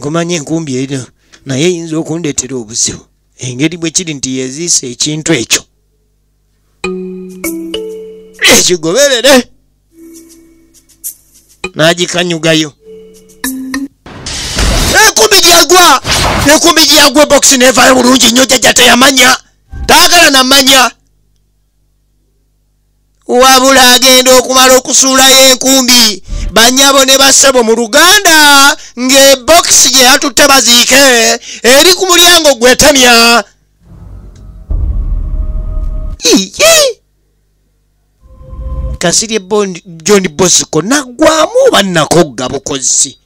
Kumanye enkumbi eno naye yinza okundetera obuzibu. Engeri bwe kiri nti yeziise ekintu ekyo. Ekigoberere. N'agikanyugayo. Enkumbi gyagwa box nevayo bulungi nnyo jjajja teyamanya. Taagala namanya. Wabula agenda okumala okusuulayo enkumbi. Banyabo ne bassebo mu Luganda ng'ebox gye yatutte baziike eri ku mulyango gwetamya. Kasirye John Bosco naggwamu bannakogga bukozi.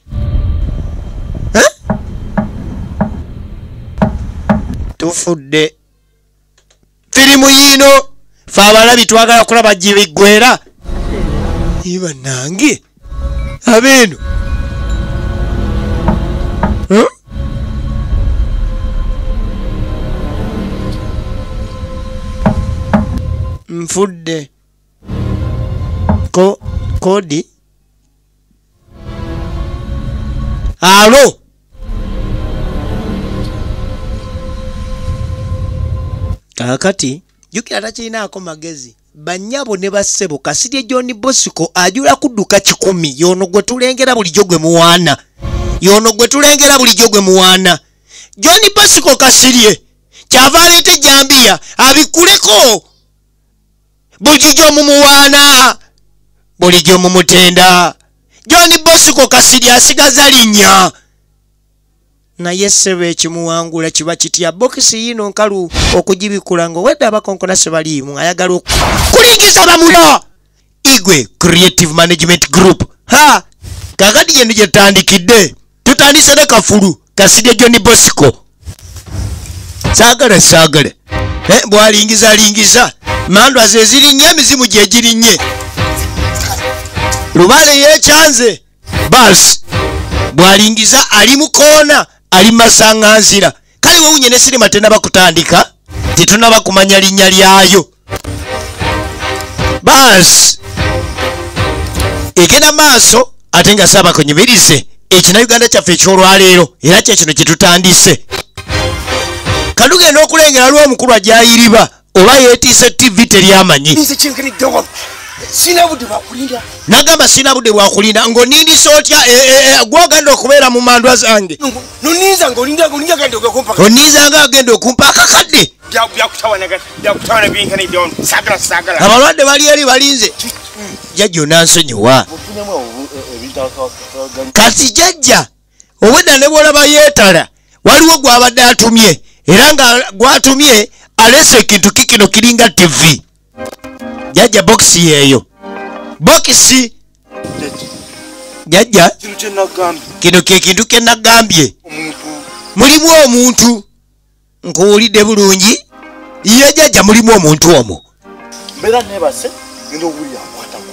Tufudde firimu yino fe abalabi twagala kulaba gye biggwera. Iba nange abeeno nfudde kodi alo kakati jukira takirinaako magezi. Banyabo ne bassebo Kasirye John Bosco ajula kudduka 10 yono gwe tulengera bulijjo gwe muwaana. John Bosco Kasirye kyava aleete Jambia abikuleko bulijjo mumuwaana bulijjo mumutenda. John Bosco Kasirye asigaza linnya naye ssebo ekimuwangula kiba kitya. Bokisi yino nkalu okugibikula ng'owedde abakonkona sebaliimu ayagala kulingiza bamuno. Igwe Creative Management Group kakati gye gye tutandikidde. Tutandise ne kafulu Kasirye John Bosco. Saagala bw'alingiza mandwa ze zirinnye emizimu gye girinnye. Lubale yeekyanze basi bw'alingiza ali mu koona ali masaŋŋanzira. Kale wewunye ne sirima tenaba kutandika tetunaba kumanya linnya lyayo. Basi egenda maaso ate nga saabakonyumirize ekina-Uganda kyaffe ekyolwaleero era kyekino kye tutandise. Kadugenda okulengera lw'omukulu ajayiriba oba yeetiise TV teryamanyi. Nagamba sina budde bwakulinda ng'onindisa otya gw'ogenda okubeera mu mandwa zange. Oninzanga agenda okumpa akakadde. Abalwadde bali eri balinze. Jjajja onansonyiwa. Kati jjajja obwedda ne bw'olaba yeetala waliwo gw'abadde atumye era nga gw'atumye alese ekintu kikino kiringa TV. Jjajja bokisi yeeyo. Bokisi jjajja kino ke kintu ke nagambye. Mulimu omuntu nkuwulidde bulungi. Ye jjajja mulimu omuntu omwo. Mbera nebase ngendo wuli akwatako.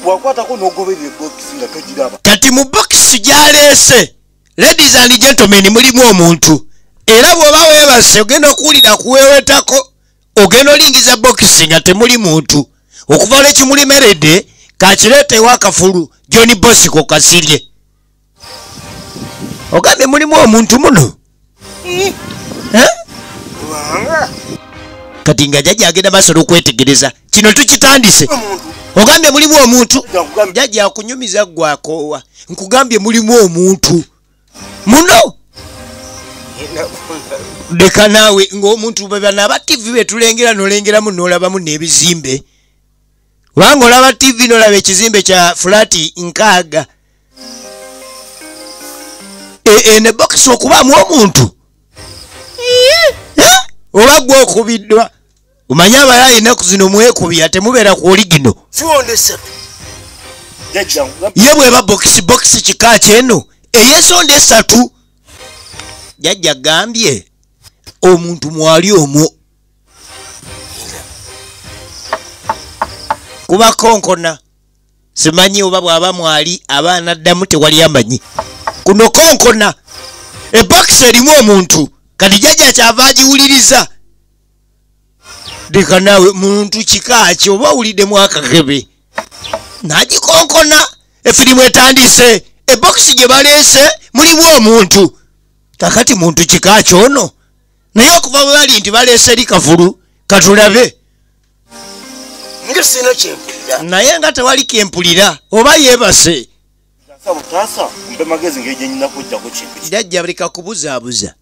Wakwatako n'ogoberera bokisi nga togiraba. Kati mu bokisi gyaleese ladies and gentlemen mulimu omuntu. Era bw'oba weebase ogenda okuwulira kuweewetako. Ogenda olingiza bokisi nga temuli muntu. Okuva lekimulimeredde kakireete ewa kafulu John Bosco Kasirye. Ogambye mulimu omuntu muno. Kati nga jjajja agenda maaso n'okwetegereza kino tukitandise. Ogambye mulimu omuntu. Jjajja akunyumiza ggwe akoowa. Nkugambye mulimu omuntu muno. Leka naawe ng'omuntu bana aba TV betulengera n'olengeramu n'olabamu n'ebizimbe. Kubanga olaba TV n'olaba ekizimbe kya fulaati 6. Ne bokisi okubaamu omuntu. Oba gwe okubiddwa. Omanyi abalala ennaku zino mwekubi ate mubeera ku oligino. Ye bw'eba bokisi kika kyeno ey'ensonda 3. Jjajja gambye omuntu mwali omwo. Kuba konkona simanyi oba bw'aba mwali abaana ddamu tewali amanyi. Kuno konkona ebokisi erimu omuntu kati jjajja kyava agiwuliriza. Leka naawe muntu kika ki oba owuliddemu akakebe. N'agikonkona efirimu etandise ebox gye baleese mulimu omuntu kakati muntu kika kyono naye okuva bwe bali nti baleese likavulu katulabe nga sina kyempulira naye nga tewali kempulira oba yeebase taasa mpe magezi ng'egye nyina kujjako kintu jajja leka kubuzaabuza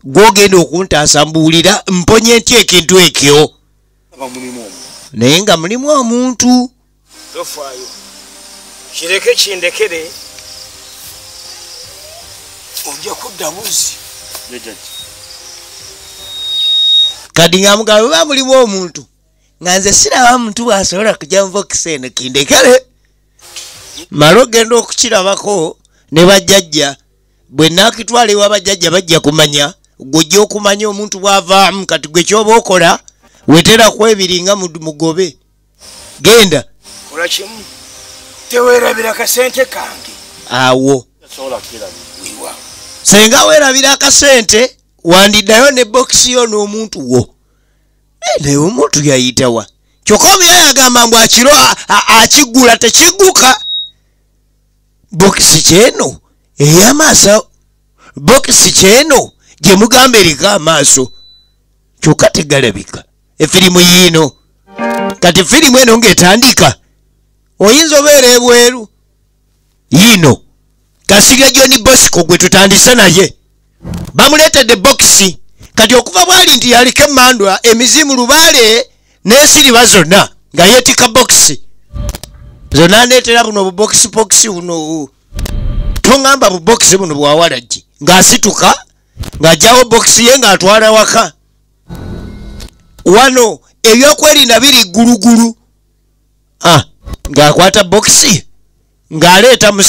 gwogenda okuntaasa mbuulira mponye ntya ekintu ekyo aba mulimu omu naye nga mulimu omuntu tofaayo kireke kindekere ojja kudda buzi yejaji kadi nga mugambe ba mulimu omuntu nga nze siraba muntu bw'asobola kujja mu bokisi eno kindekere mala ogenda okukirabako ne bajjajja bwe naakitwala ewa bajjajja bajja kumanya gwojja okumanya omuntu bw'avaamu kati gwe kyoba okola wetera kwebiringa mugobe genda kola kimu teweerabira kasente kange awo tasobola kukirabira wiwa senga weerabira akasente wandiddayo ne bokisi yo n'omuntu wo naye omuntu yayitawa kyokka omuyayo agamba mbu akiro akiggula tekigguka bokisi kyeno ey'amaaso bokisi kyeno gye mugamba eriko amaaso kyokka tegalabika efirimu yiino kati firimu eno ng'etandika oyinza obeera ebweru yiino kasirya John Bosco gwe tutandise naye bamuleetedde bokisi kati okuva bwali nti yaliko emmandwa emizimu lubaale n'ensiriba zonna nga yeetika bokisi zonna aneetera buno bubokisi buno tongamba bubokisi buno bwawalagi ng'asituka ng'ajjawo bokisi ye ng'atwala waka wano ebyokwerinda biri ggulugulu ng'akwata bokisi ng'aleeta mu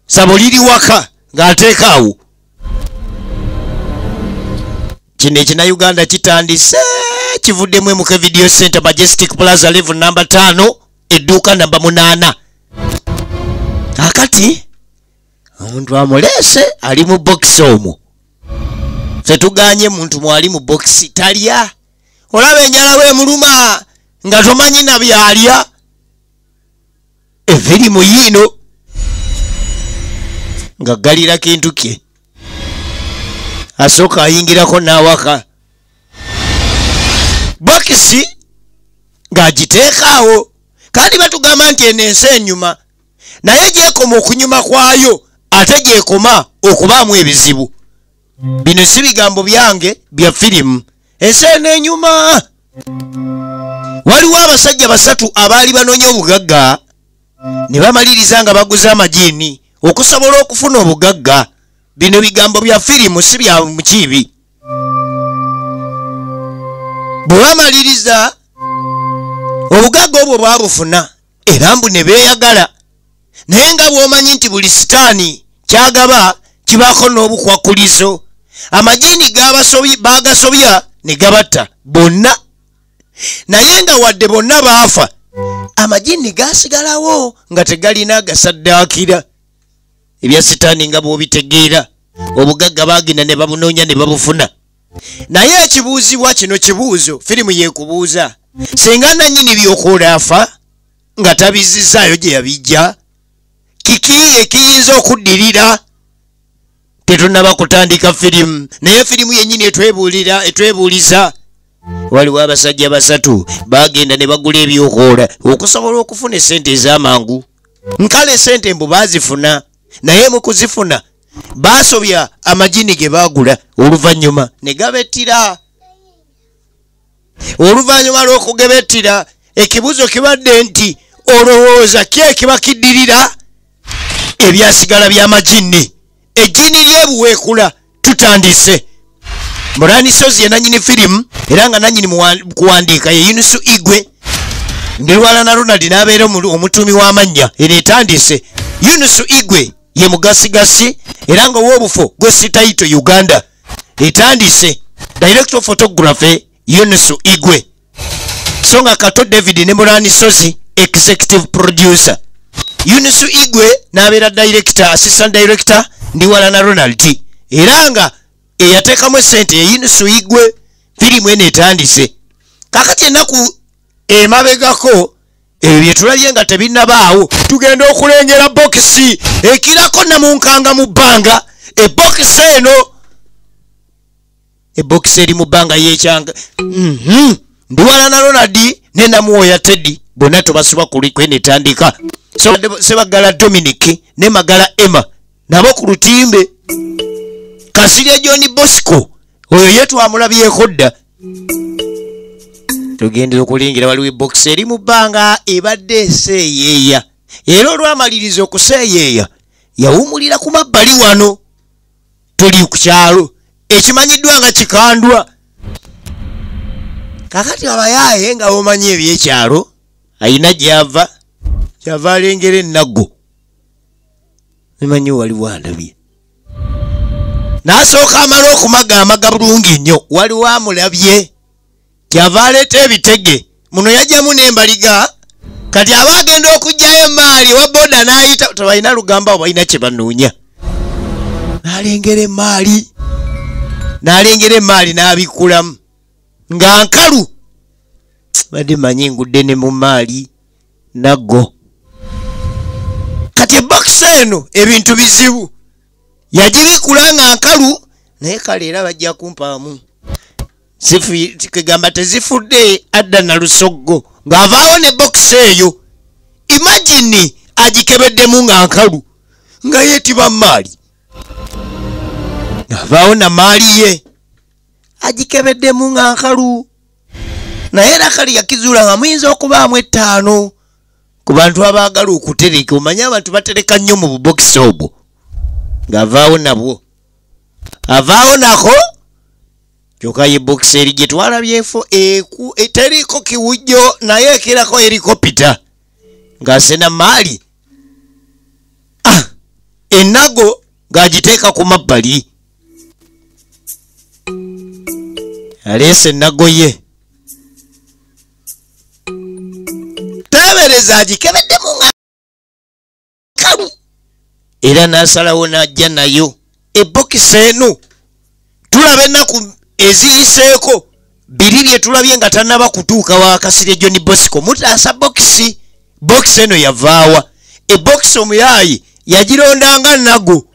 sabo liri waka ng'ateeka awo kino ekina-uganda kitandise kivuddemu emuka video center Majestic Plaza level number 5 edduuka namba 8 akati omuntu amuleese ali mu bokisi omwo ffe tuganye muntu mwali mu bokisi talya olaba enjala weemuluma nga tomanyi na byalya eviri mu yiino nga galira kintu kye asooka ayingirako n'awaka bokisi ng'agiteekaawo kandi batugamba nti eno ensi enyuma naye gyekoma okunyuma kwayo ate gyekoma okubaamu ebizibu bino si bigambo byange bya firimu ensi eno enyuma waliwo abasajja 3 abaali banoonya obugagga ne bamaliriza nga baguza amajiini okusobola okufuna obugagga bino bigambo bya firimu si bya mukiibi bwe bamaliriza obugagga obwo bwabufuna era mbu ne beeyagala naye nga bw'omanyi nti buli sitaani kyagaba kibaako n'obukwakulizo amajiini baagasobya ne gabatta bonna naye nga wadde bonna baafa amajiini gaasigalawo nga tegalina gasaddaakira ebya sitaani nga bw'obitegeera obugagga baagenda ne babunoonya ne babufuna naye ekibuuzibwa kino kibuuzo firimu yeekubuuza senga nannyini by'okoola afa nga tabizizaayo gye yabijja kiki ekiyinza okuddirira tetunnaba kutandika firimu naye firimu yennyini etwebuuliza waliwo abasajja 3 baagenda ne bagula ebyokoola okusobola okufuna esente ez'amangu nkale esente mbu baazifuna naye mu kuzifuna baasobya amajiini ge baagula oluvannyuma ne gabettira oluvannyuma lw'okugebettira ekibuuzo kibadde nti olowooza ki ekiba kiddirira ebyasigala by'amajiini ejjiini lyebuweekula tutandise Murani Sozi ye nannyini firimu era nga nannyini kuwandiika ye Yunusu Igwe Ndilwala na Ronald n'abeera omutuumi w'amannya era etandise Yunusu Igwe ye mugasigasi era nga ow'obufo gwe sitaito Uganda etandise Director of Photography Yunusu Igwe so nga Kato David ne Murani Sozi Executive Producer Yunusu Igwe n'abeera Director Assistant Director Ndilwala na Ronald era nga eyateekamu esente ye Yunusu Igwe firimu eno etandise kakati ennaku emabegako ebyo bye tulabye nga tebinnabaawo tugenda okulengera bokisi ekirako namunkanga mu bbanga ebokisi eno ebokisi eri mu bbanga yekyanga Nduwalana Ronald ne Namuwoya Teddy bonna tubasiba kwenetandika Sebagala Dominic ne Magala Emma nabo ku lutimbe Kasirye John Bosco oyo yetu amulabyeko dda tugendera okulingira waliwo ebokisi eri mu bbanga ebadde eseeyeeya era olwamaliriza okuseeyeeya yawumulira ku mabbali wano tuli ku kyalo ekimanyiddwa nga Kikandwa kakati abayaaye nga bomanyi ebyekyalo ayina gyava alengera ennago nimanyi waliwo andabye n'asooka amala okumagaamaga bulungi nnyo waliwo amulabye kyava aleeta ebitege muno yajjamu n'embaliga kati aba agenda okugjayo emaali wa boda n'ayita tebalina lugamba abo balina kye banoonya n'alengera emaali n'abikkulamu nga nkalu badde manyi ngudde ne mu maali naggo kati ebokisi eno ebintu bizibu yagibikula nga nkalu naye kale era bajja kumpaamu kegamba tezifudde adda na lusoggo ng'avaawo ne bokisi eyo imagine agikebeddemu nga nkalu nga yeetiba maali ng'avaawo na maali ye agikebeddemu nga nkalu naye era kali yakizuula nga muyinza okubaamu 5 ku bantu abaagala okutereka omanyi abantu batereka nnyo mu bubokisi obwo ng'avaawo nabwo avaawo nako kyokka ye bokisi eri gye twalabyefo teriiko kiwujjo naye ekirako erikopita ng'asena maali ennago ng'agiteeka ku mabbali aleese ennago ye tebereza agikebeddemu nga kalu era n'asalawo n'ajja nayo ebokisi eno tulaba ennaku eziyiseeko 2 lye tulabye nga tannaba kutuuka wa Kasirye John Bosco mutaasa bokisi eno yavaawa ebokisi omuyaaye yagirondanga nago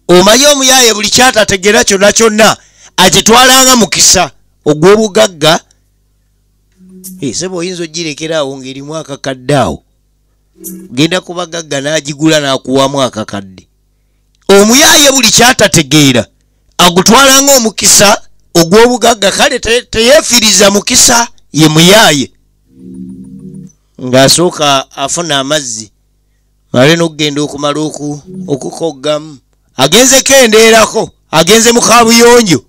omanyi omuyaaye buli kyatategeera kyonna kyonna agitwalanga mukisa ogw'obugagga sebo oyinza ogirekeraawo ng'erimu akakadde awo genda ku bagagga n'agigula n'akuwamu akakadde omuyaaye buli kyatategeera agutwalanga omukisa ogw'obugagga kale teyeefiriza mukisa ye muyaaye ng'asooka afuna amazzi male n'okugenda okumala okukoggamu agenze kendeerako agenze mu kaabuyonjo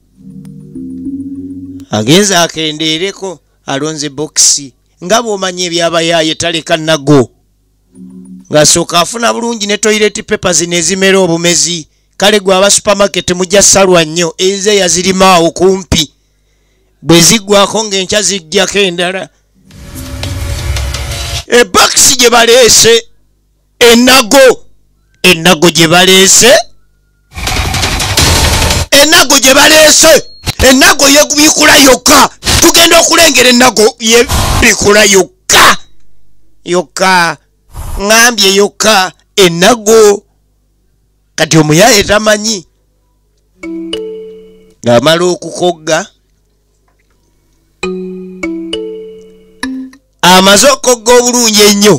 agenze akendeereko alonze bokisi nga bw'omanyi ebyabayaaye taleka nago ng'asooka afuna bulungi ne toilet papers nezimera obumezi kale gwe aba supermarket mujja salwa nnyo eze yazirimaawo kumpi bwe ziggwako ng'enkya zijjako endala ebokisi gye baleese ennago gye baleese ennago yebikula yokka tugenda okulengera ennago yebikula yokka ngambye yokka ennago kati omuyaaye tamanyi ng'amala okukogga amaze okogga obulungi ennyo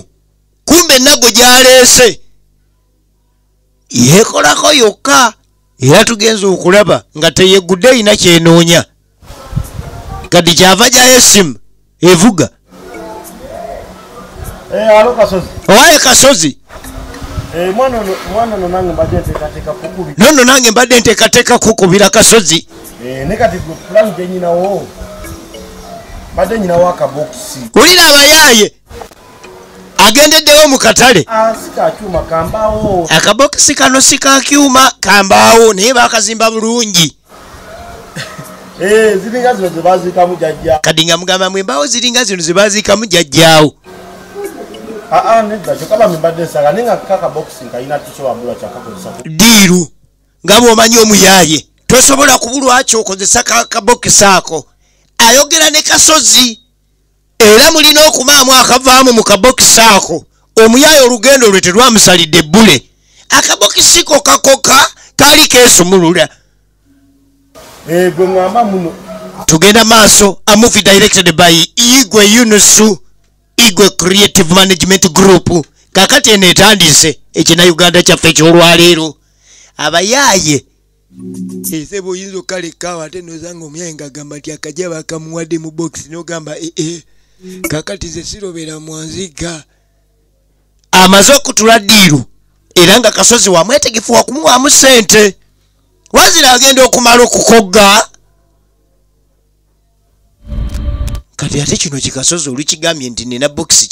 kumbe ennago gyaleese yeekolako yokka era tugenza okulaba nga teyeggudde erina kyenoonya kati kyava gyayo essimu evuga alo Kasozi owaye Kasozi mwana no nange mbadde nteekateeka kukubi nono nange mbadde nteekateeka kukubira Kasozi ne kati plan gye nyinawo mbadde nyinawo akabokisi ulira abayaaye agendeddewo mu katale sikakyuma kambaawo akabokisi kano sikakyuma kambaawo naye bakazimba bulungi ziringa zino zebaziikamu jjajja kadi nga mugamba mwembaawo ziringa zino zebaziikamu jjajjaawo nedda kyokka mbadde nsala naye nga kakabokisi kalina tusobabulwa kyakakozesa diiru nga bw'omanyi omuyaaye tosobola kubulwa kyokozesa kakabokisi ako ayogera ne Kasozi era mulina okumaamu akavaamu mu kabokisi ako omuyaaya olugendo lwe terwamusalidde ebbule akabokisi ko kakoka kaali keesumulula gwe ngamba muno tugenda maaso. A movie directed by Igwe Yunusu, Igwe Creative Management Group. Kakati eno etandise ekinauganda kyaffe ekyolwaleero abayaaye esebo oyinza okalekawo ate nozanga omuyaaye ng'agamba nti akajja bakamuwadde mu box n'ogamba kakati ze sirobera mwanziga amaze okutula ddiiru era nga Kasozi wamwetegefu wakumuwaamu ssente wazira agenda okumala okukogga kati ate kino kikasozi olukigambye nti nina box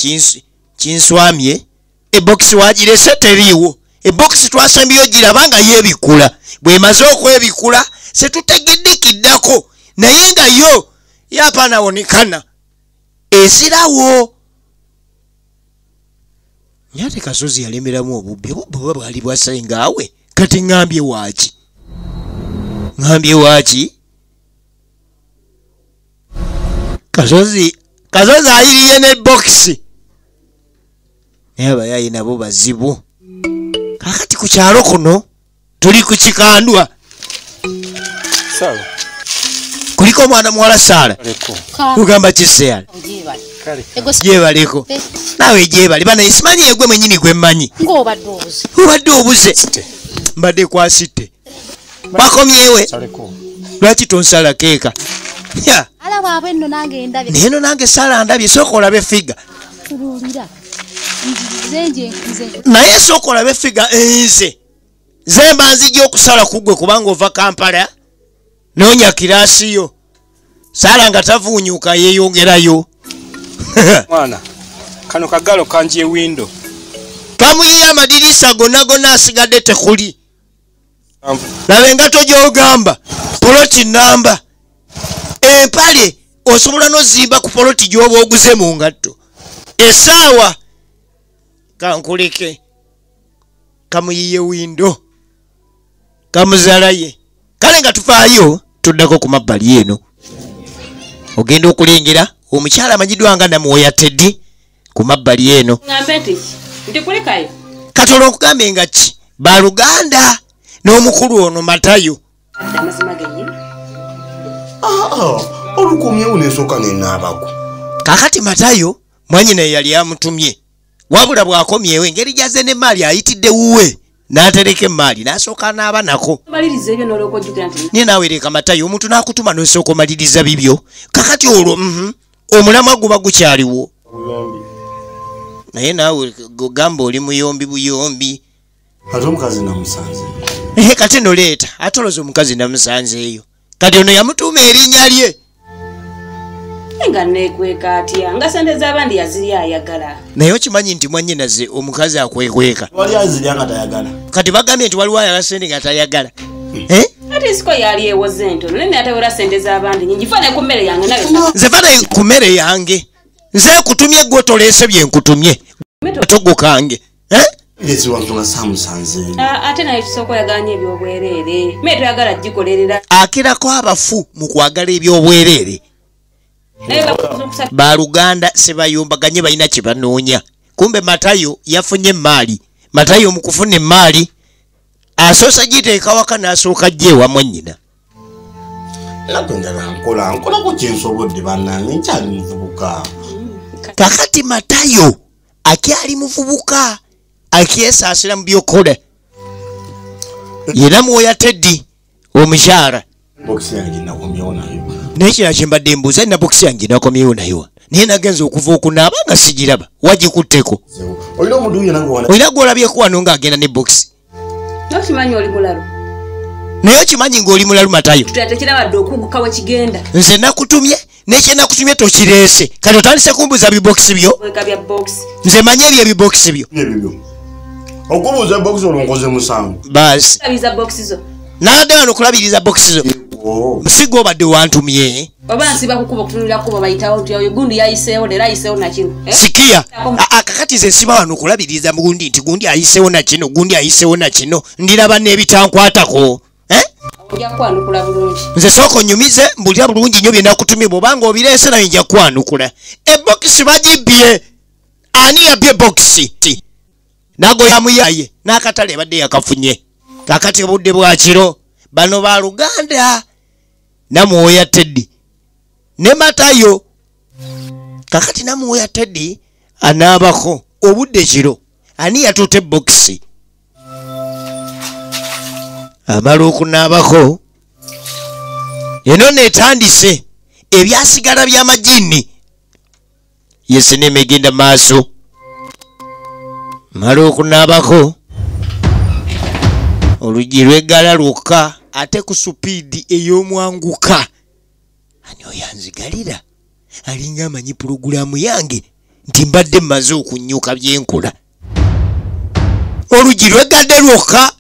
kinswamye ebox wagirese teriiwo ebox twasembyeyo giraba nga yeebikula bwemaze okwebikula setutegeddeko naye nga yo yapanawonekana esirawo nyate Kasozi yalemeramu obubbi buba bwali bwasengaawe kati ngambye waaki Kasozi ayiriye ne box naye abayaayi nabo bazibu kakati ku kyalo kuno tuli ku kikandwa kuliko omwana muwala Saala ugamba kiseala gyebaleko naawe gyebali bana isimanyi egwe mwenyini gwe mmanyi obadde obuze mbadde kwasite wakomyewe lwaki tonsala keeka neno nange Saala ndabye sooka olabe figa naye sooka olabe figa enze zemba nzijja okusala kugwe kubanga ova Kampala noonya kiraasiyo Saala nga tavuunyuka yeeyongerayo mwana kano kagalo kanji ewindo kamuyiya amadirisa gonna asigadde tekuli laba engato gy'ogamba poloti namba empale osobola n'ozimba ku poloti gy'oba oguze mu ngatto essaawa kankuleke kamuyiye windo kamuzalaye kale nga tufaayo tuddako ku mabbali eno ogenda okulengera omukyala amanyiddwa nga Namwoya Teddy ku mabbali eno katono okugambe nga ki baluganda n'omukulu ono Matayo olukumyewo nesooka nenaabako kakati Matayo mwanyina yali amutumye wabula bw'akomyewo engeri gyaze ne maali ayitidde wuwe n'atereka emaali n'asooka n'aba nako niye naawe leka Matayo omuntu n'akutuma n'osooka omaliriza bibyo kakati olwo omulamwa guba gukyaliwo naye naawe gogamba oli muyombi buyombi ate omukazi namusanze kati noleeta atoloza omukazi namusanzeeyo kati ono yamutuuma erinnya lye nga nekweka atya nga sente z'abandi yaziri ayagala naye okimanyi nti mwannyinaze omukazi akwekweka wali azirya nga tayagala kati bagambye nti waliwo ayala sente nga tayagala ate siko yali ewoze ntono naye atawera sente z'abandi nyingi fane ku mmere yange nawe nze fane ku mmere yange nze kutumye gwe toleese bye nkutumye togo kange ate naye kisooka oyaganya ebyobwereere mee toyagala gikolerera akirako abafu mu kwagala ebyobwereere baluganda sebayombaganye balina kye banoonya kumbe Matayo yafunye emaali Matayo mu kufuna emaali asoosa giteeka waka n'asooka gye ewa mwannyina nkolako kyensobodde bannange nkyali muvubuka kakati Matayo akyali muvubuka akyesaasira mu byokola ye Namwoya Teddy omukyala bokisi yange nakomyewo nayo naye kira kyembadde mbuuza nina bokisi yange nakomyewo nayo naye nagenza okuva okunaaba nga sigiraba wagikutteko olina omuntu yenange olina gw'olabyeko wano ng'agenda ne bokisi nokimanyi oli mulalu naye okimanyi ng'oli mulalu Matayo tekirabadde okuguka we kigenda nze nakutumye nekyenakutumye tokireese kati otandise kumbuuza bibokisi byo bya bokisi nze manye ebyo ebibokisi byo okubuuza bokisi olwo nkoze musango baasi abiza bokisi zo n'adda wano okulabiriza bokisi zo musiga obadde wantumye oba nsiba kukuba okutunulira kuba bayitawo nti gundi yayiseewo leero ayiseewo nakino sikiya akakati ze nsiba wano okulabiriza gundi nti gundi ayiseewo nakino gundi ayiseewo nakino ndiraba n'ebitankwatako ojja kwanukula bulungi. Nze soko nyumize mbulira bulungi nnyo bye nakutumye bw'obanga obireese nayo nja kwanukula. Ebokisi bagibbye. Ani yabbye ebokisi? Nago yamuyaye n'akatale ebadde yakafunye. Kakati obudde bwa kiro bano ba Luganda. Namwoya Teddy ne Matayo. Kakati namwoya Teddy anaabako obudde kiro. Ani yatuute ebokisi? Amala okunaabako eno neetandise ebyasigala by'amajini. Yesinema egenda maaso. Mala okunaabako oluggi lweggala lwokka ate ku supiidi ey'omwanguka. Ani oyanzigalira alinga amanyi pulogulaamu yange nti mbadde mmaze okunnyuka byenkola. Oluggi lweggadde lwokka.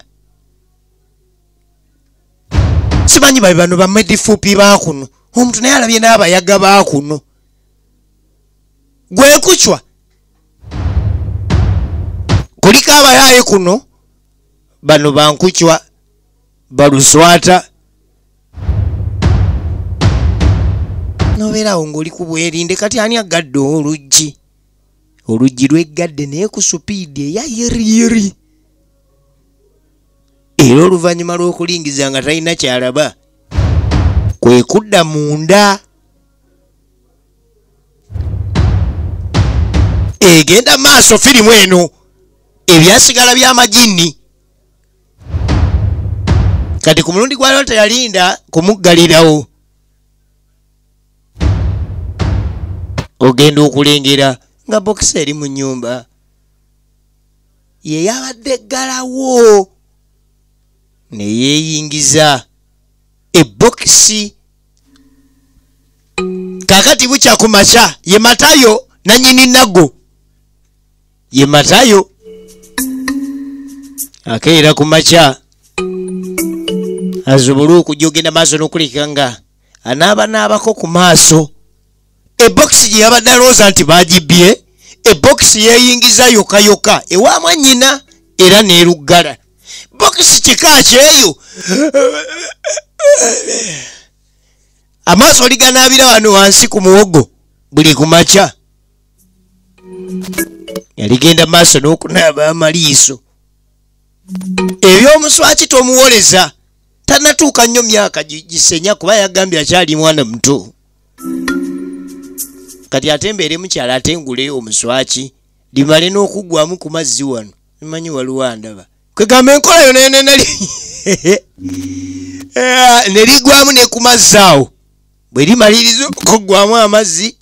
Simanyi babe bano bamedifuupi baakuno. Omuntu naye alabye n'abayaga baakuno. Gwe nkucwa. Kuliko abayaaye kuno. Bano bankucwa. Baluswata. Nobeerawo ng'oli ku bwerinde kati ani agadde oluggi? Oluggi lweggadde naye ku supiidi eya yiriyiri. Era oluvannyuma lw'okulingiza nga talina kyalaba kwe kudda munda. Egenda maaso firimu eno ebyasigala by'amajini. Kati ku mulundi gwaliwo teyalinda kumuggalirawo. Ogenda okulengera nga bokisi eri mu nnyumba. Ye yabadde eggalawo ne yeeyingiza ebbokisi. Kakati bukya ku makya ye Matayo nannyini Naggo. Ye Matayo akeera ku makya asobole okujja ogenda maaso n'okuleka nga anaabanaabako ku maaso. Ebbokisi gye yabadde alowooza nti baagibbye, ebbokisi yeeyingiza yokayoka ewa mwannyina era n'eruggala. Bokisi kika kyeyo. Amaaso oliganaabira wano wansi ku muwogo buli ku makya. Yaligenda maaso n'okunaaba amaliiso. Eby'omuswaki tomuwoleza. Tanatuuka nnyo myaka gisenya kuba yagambye akyali mwana muto. Kati ate mbeere mukyala atengule omuswaki limale n'okuggwamu ku mazzi wano. Imanyi waliwo andaba. Kwegamba enkola yo nenenali nerigwamu ne ku mazzi awo. Bwe limaliriza okuggwamu amazzi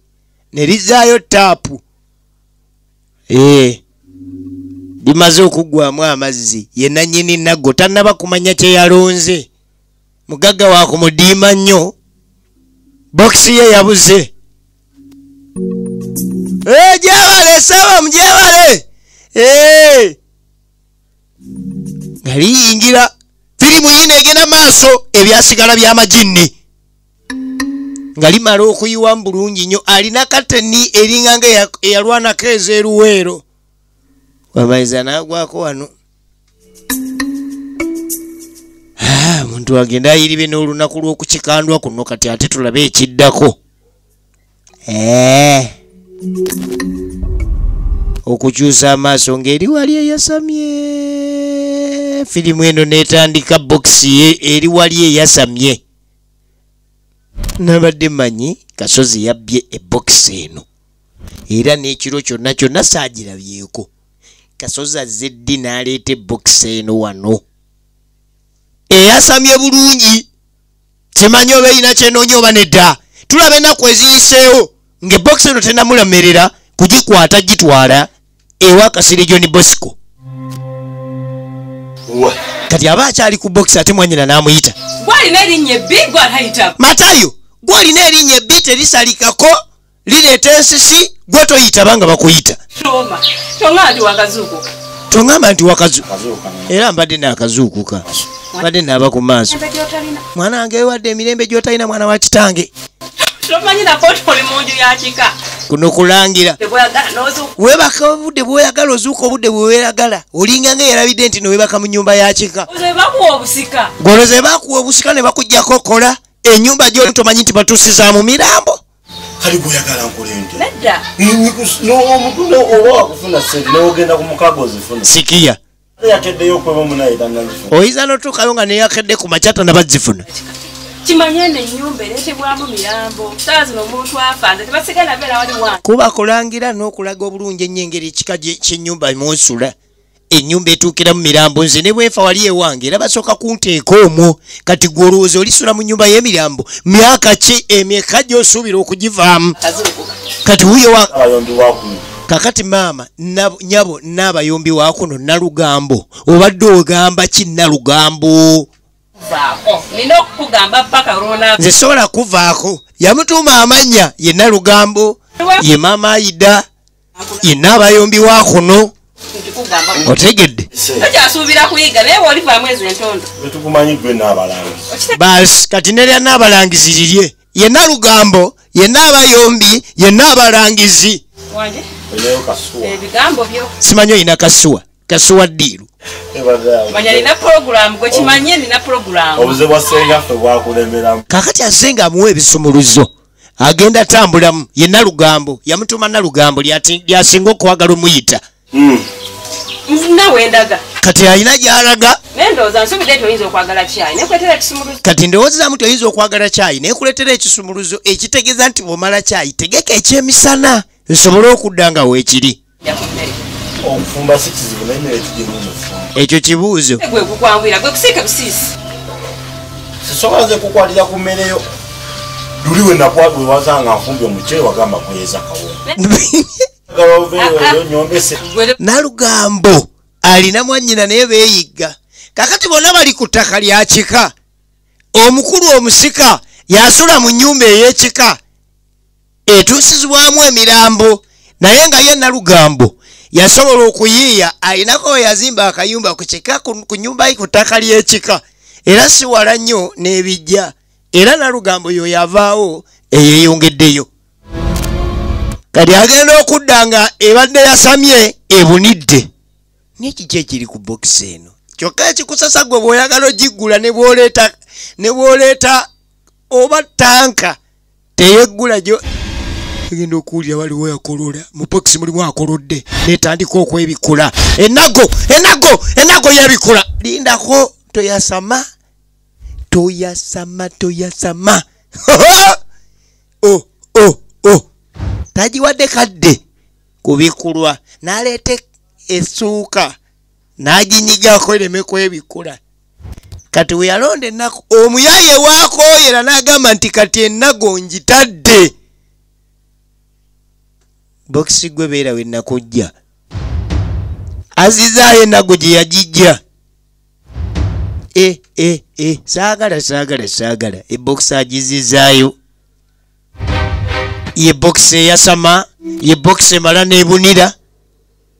ne lizaayo taapu. Limaze okuggwamu amazzi ye nannyini Naggo tannaba kumanya kye yalonze. Mugagga wa kumudiima nnyo. Bokisi ye yabuze. Gyebale saba mugyebale. Nga liyingira firimu yino egenda maaso ebyasigala by'amajini. Nga limala okuyiwamu bulungi nnyo. Alina kateni eringanga eyalwanako ez'eruweero. Wamaliza n'agwako wano. Omuntu agenda ayiribe n'olunaku lw'okukikandwa kuno kati ate tulabe ekiddako. Okukyusa amaaso ng'eri wali eyasamye. Firimu eno n'etandika bokisi ye eri wali eyasamye. Nabadde manyi Kasozi yabbye ebokisi eno. Era n'ekiro kyonna kyonna saagirabyeko. Kasozi azze ddi n'aleeta ebokisi eno wano. Eyasamye bulungi. Simanyi oba erina kyenoonya oba nedda. Tulaba ennaku eziyiseewo ng'ebokisi eno tennamulemerera kugikwata gitwala ewa Kasiri John Bosco. Kati aba akyali ku bokisi ate mwannyina n'amuyita. Gwalina erinnya ebbi gw'atayitako. Matayo, gwalina erinnya ebbi terisalikako lireeta ensisi gwe toyita banga bakuyita. Tongamba nti wakazuukuka. Tongamba nti wakazuukuka. Era mbadde n'akazuukuka. Mbadde n'aba ku maaso. Mwana wange ewadde emirembe gy'otalina mwana wa kitange. Tomanyi nako oli mu nju ya kika. kuno kulangira tebwagala n'ozuuka webaka obudde bwoyagala ozuuka obudde bweweeragala olinga ng'erabidde nti nowebaka mu nnyumba ya kika bakuwa obusika goloze bakuwa obusika ne bakuggyako kola ennyumba gy'otomanyi nti batuusiza mu mirambo kali bwoyagala nkole nti nedda omuntu oba wakufuna sente newogenda ku mukago ozifuna sikiya yakeddeyo okweba munaye tannazifuna oyinza n'otuukayo nga neyakedde ku makyata nabazifuna kimanye eno ennyumba ereetebwamu mirambo saa zino omuntu afa nze tebasigala beera wali wange kuba kulangira n'okulaga obulungi ennyo engeri ekika ky'ennyumba mwonsula ennyumba etuukira mu mirambo nze ne bwefa wali ewange era basooka kunteeka omwo kati gwe olowooza olisula mu nnyumba y'emirambo myaka ki emyeka gy'osuubira okugivaamu kati wuyo abayombi wakuno kakati maama nyabo n'abayombi waakuno nalugambo obadde ogamba ki nalugambo vaako nina okukugamba paka olwona nze sobola kuvaako yamutuuma amannya ye nalugambo ye maama ayida ye n'abayombi waakuno nkikugamba otegedde tokyasuubira kuyiga naye bw'olivaamu ezo entondo betukumanyi gwe n'abalangizi basi kati nerya n'abalangizi lirye ye nalugambo ye n'abayombi ye n'abalangizi wange eneyo kasuwa ebigambo byo simanyi oyina kasuwa ddiiru manya nina puroguramu gwe kimanye nina puroguramu obuze bwa sengaffe bwakulemeramu kakati asenga amuwa ebisumuluzo agenda tambulamu ye nalugambo yamutuma nalugambo lyasinga okwagala omuyita nawe ndaga kati alina gy'alaga nendowooza nsubidde nti oyinza okwagala kyayi nekuletera ekisumuluzo kati ndowoozamu nti oyinza okwagala kyayi nekuleetera ekisumuluzo ekitegeeza nti bw'omala kyayi tegeka ekyemisana nsobole okudda nga weekiri okufumba si kizibu naye mmere tugimu mufumba ekyo kibuuzo gwe kukwangwira gwe kusiika busiisi sisobola nze kukwatira ku mmereyo luli we wazanga nfumbye omuceere wagamba kweyeza kawo nyombese nalugambo alina mwannyina naye beeyigga kakati bonna bali ku ttaka lya kika omukulu omusika yasula mu nnyumba ey'ekika etuusizibwamu emirambo naye nga ye nalugambo yasobola okuyiiya alinako we yazimba akayumba ku kika ku nnyumba ku ttaka ly'ekika era si wala nnyo n'ebijja era nalugambo yo yavaawo eyeeyongeddeyo kati agenda okudda nga ebadde yasamye ebunidde n'ekiki ekiri ku bokisi eno kyokka ekikusasa gwe bw'oyagala ogiggula ne bw'oleeta oba tanka teyeggula gyo egenda okuwulira waliwo yakolola mu bokisi mulimu akolodde netandika okwebikula enago yebikula lindako toyasama tagiwadde kadde kubikulwa naleeta essuuka naginyigako ereme kwebikula kati we yalonda ennaku omuyaye waakoyera n'agamba nti kati ennago ngitadde bokisi gwe beera we nakujja azizaayo ennago gye yagijja saagala ebokisi agizizaayo ye bokisi eyasama ye bokisi emala n'ebunira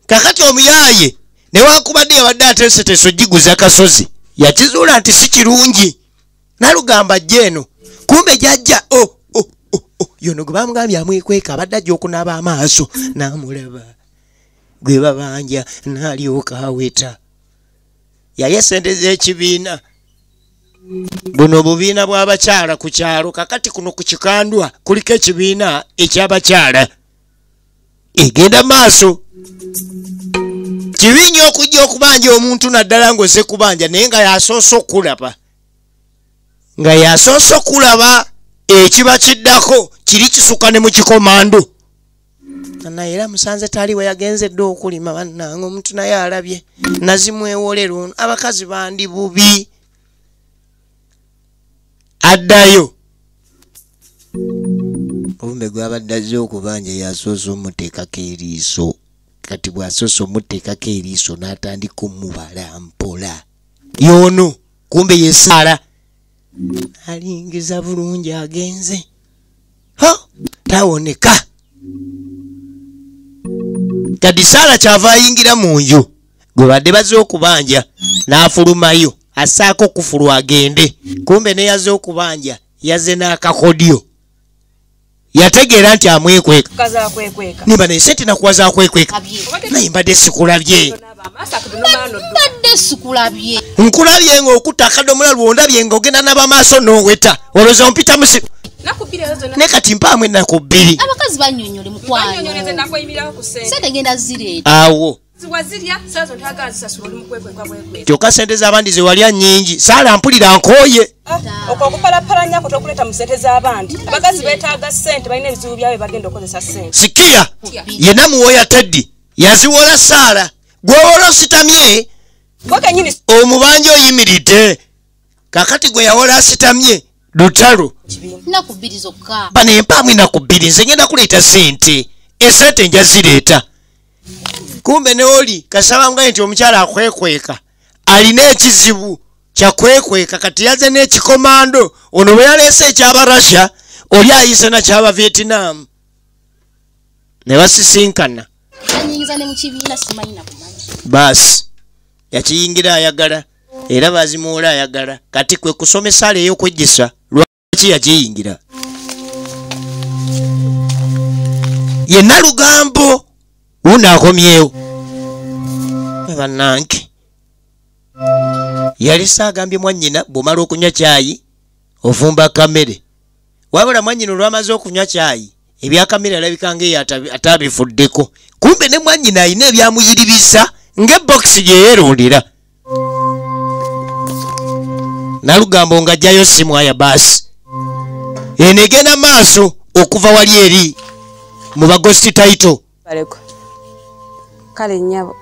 kakati omuyaye newankubadde yabadde ateeseteese ogiguza kasozi yakizuula nti si kirungi nalugamba ajja eno kumbe gyajja yono gwe bamugambye amwekweka abadde ajja okunaaba amaaso n'amulaba gwe babanja n'alyoka aweta yali esente z'ekibiina buno obubiina bw'abakyala ku kyalo kakati kuno ku kikandwa kuliko ekibiina eky'abakyala egenda maaso kibi nnyo okujja okubanja omuntu naddala ng'ozze kubanja naye nga yasoose okulaba ekiba kiddako kiri kisuka ne mu kikomando naye era musanze tali we yagenze dde okulima bannanga omuntu naye alabye nazimwewolera ono abakazi bandi bubi addayo obumbe gwabadde azze okubanja yasoose omuteekako eriiso kati bw'asoose omuteekako eriiso n'atandika omubala mpola yono kumbe yesaala alingiza bulungi agenze tawoneka kati saala kyava ayingira mu nju gwe badde bazze okubanja n'afulumayo assaako okufulwa agende kumbe ne yazze okubanja yazze n'akakodyo yategeera nti amwekweka kaza kwekweka nimba naye sente nakuwaza akwekweka naye mbadde sikulabye Mbadde sikulabye. nkulabye ng'okutta akadomola lwondabye ng'ogenda n'abamaaso n'oweta olowooza ompita musiru ne kati mpaamu ennaku 2 Abakazi bannyonnyole mukwano. Sente genda zireeta. awo kyokka sente z'abandi ze walya nnyingi saala mpulira nkooye okwo okupalapalanya kwe tokuleeta mu ssente z'abandi abakazi beetaaga ssente balina ebizibu byabwe bagenda okukozesa ssente sikiya yenna muwoya teddi yaziwola saala gwewola ositamye kenyini omubanja oyimiridde kakati gwe yawola asitamye lutalo Nnaku 2 zokka. bano empaamu ennaku 2 nze ngenda kuleeta sente esente nja zireeta kumbe ne oli kasaba nga nti omukyala akwekweka alina ekizibu kyakwekweka kati yaze n'ekikomando ono bwe yaleese ekyabarasha oli ayise nakyaba Vietnam ne basisinkana Anyingiza ne mu kibiina simanyi na kumanyi. baasi yakiyingira ayagala era bazimuwola ayagala kati kwe kusomesa aley'okwejjisa lwaki yakiyingira yenna lugambo unaakomyewo bannange yali saagambye mwannyina bw'omala okunywa caayi ofumba kamere wabula mwannyina olwamaze okunywa caayi ebyakamere alabika ngaeyo ataabifuddeko kumbe ne mwannyina alina ebyamuyiririza ng'ebokisi gye yeerondera nalugambo ng'ajjayo simwaya baasi eno egenda maaso okuva wali eri mu bagosti taito baleko kale nnyabo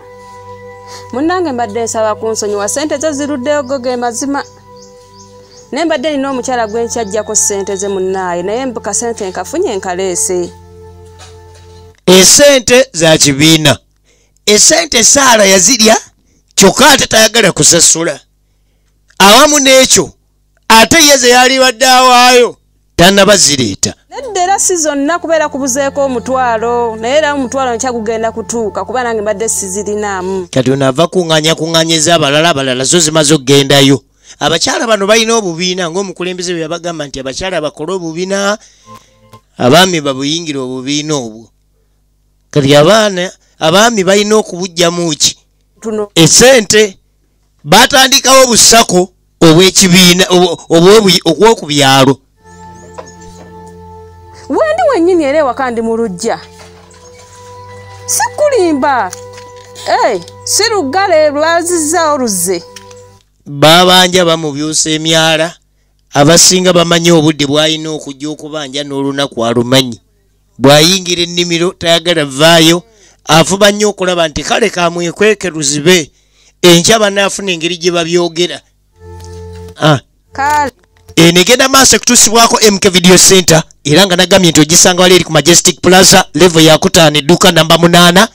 munnange mbadde nsaba kunsonyiwa ssente ze ziruddeyo go ge mazima naye mbadde nina omukyala gwe nkyajjako ssente ze munnaaye naye mbuka ssente nkafunye nkaleese esente za kibiina esente saala yazirya kyokka ate tayagala kusasula awamu n'ekyo ate ye ze yali badde awaayo tannaba zireeta nedda era si zonna kubeera kubuzeeko omutwalo naye era omutwalo nkyagugenda kutuuka kuba nange mbadde sizirinaamu kati onaava kuŋŋaanyakuŋŋaanyeza abalala zo zimaze okgendayo abakyala bano balina obubiina ng'omukulembeze bwe yabagamba nti abakyala bakole obubiina abaami babuyingira obubiina obwo kati abaami balina okubujjamu ki esente batandikawo obusako obw'ekibiina obw'okubyalo wendi wennyini era ewaka ndi mu lujja sikulimba si luggale lwazizza oluze babanja bamubyusa emyala abasinga bamanyi obudde bw'alina okujja okubanja n'olunaku alumanyi bw'ayingira ennimiro tayagala vaayo afuba nnyo okulaba nti kale kamwekweke luzibe enkya banaafuna engeri gye babyogera kale enegenda maaso ekutuusibwako MK Video Center era nga nagambye nti ogisanga wali eri ku Majestic Plaza level yakutaano edduuka namba 8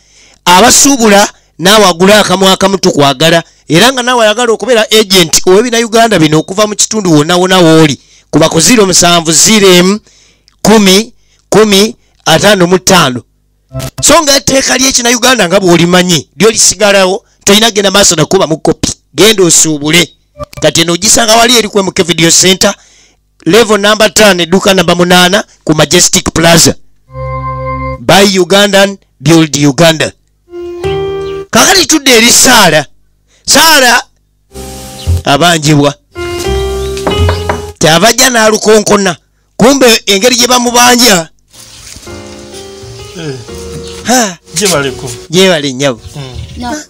abasuubula naawe agula akamu akamu tukwagala era nga naawe ayagala okubeera agent ow'ebina Uganda bino okuva mu kitundu wonna wonna w'oli kuba ku 07 10 55 so nga etteeka ly'ekina Uganda nga bw'olimanyi lyo lisigalawo tolina genda maaso nakuba mu kopi genda osuubule kati eno ogisanga wali eri ku MK Video Center level number 5 edduuka namba 8 ku Majestic Plaza buy Ugandan build Uganda kakati tudde eri saala abanjibwa kyavajja n'alukonkona kumbe engeri gye bamubanja gyebale nnyabo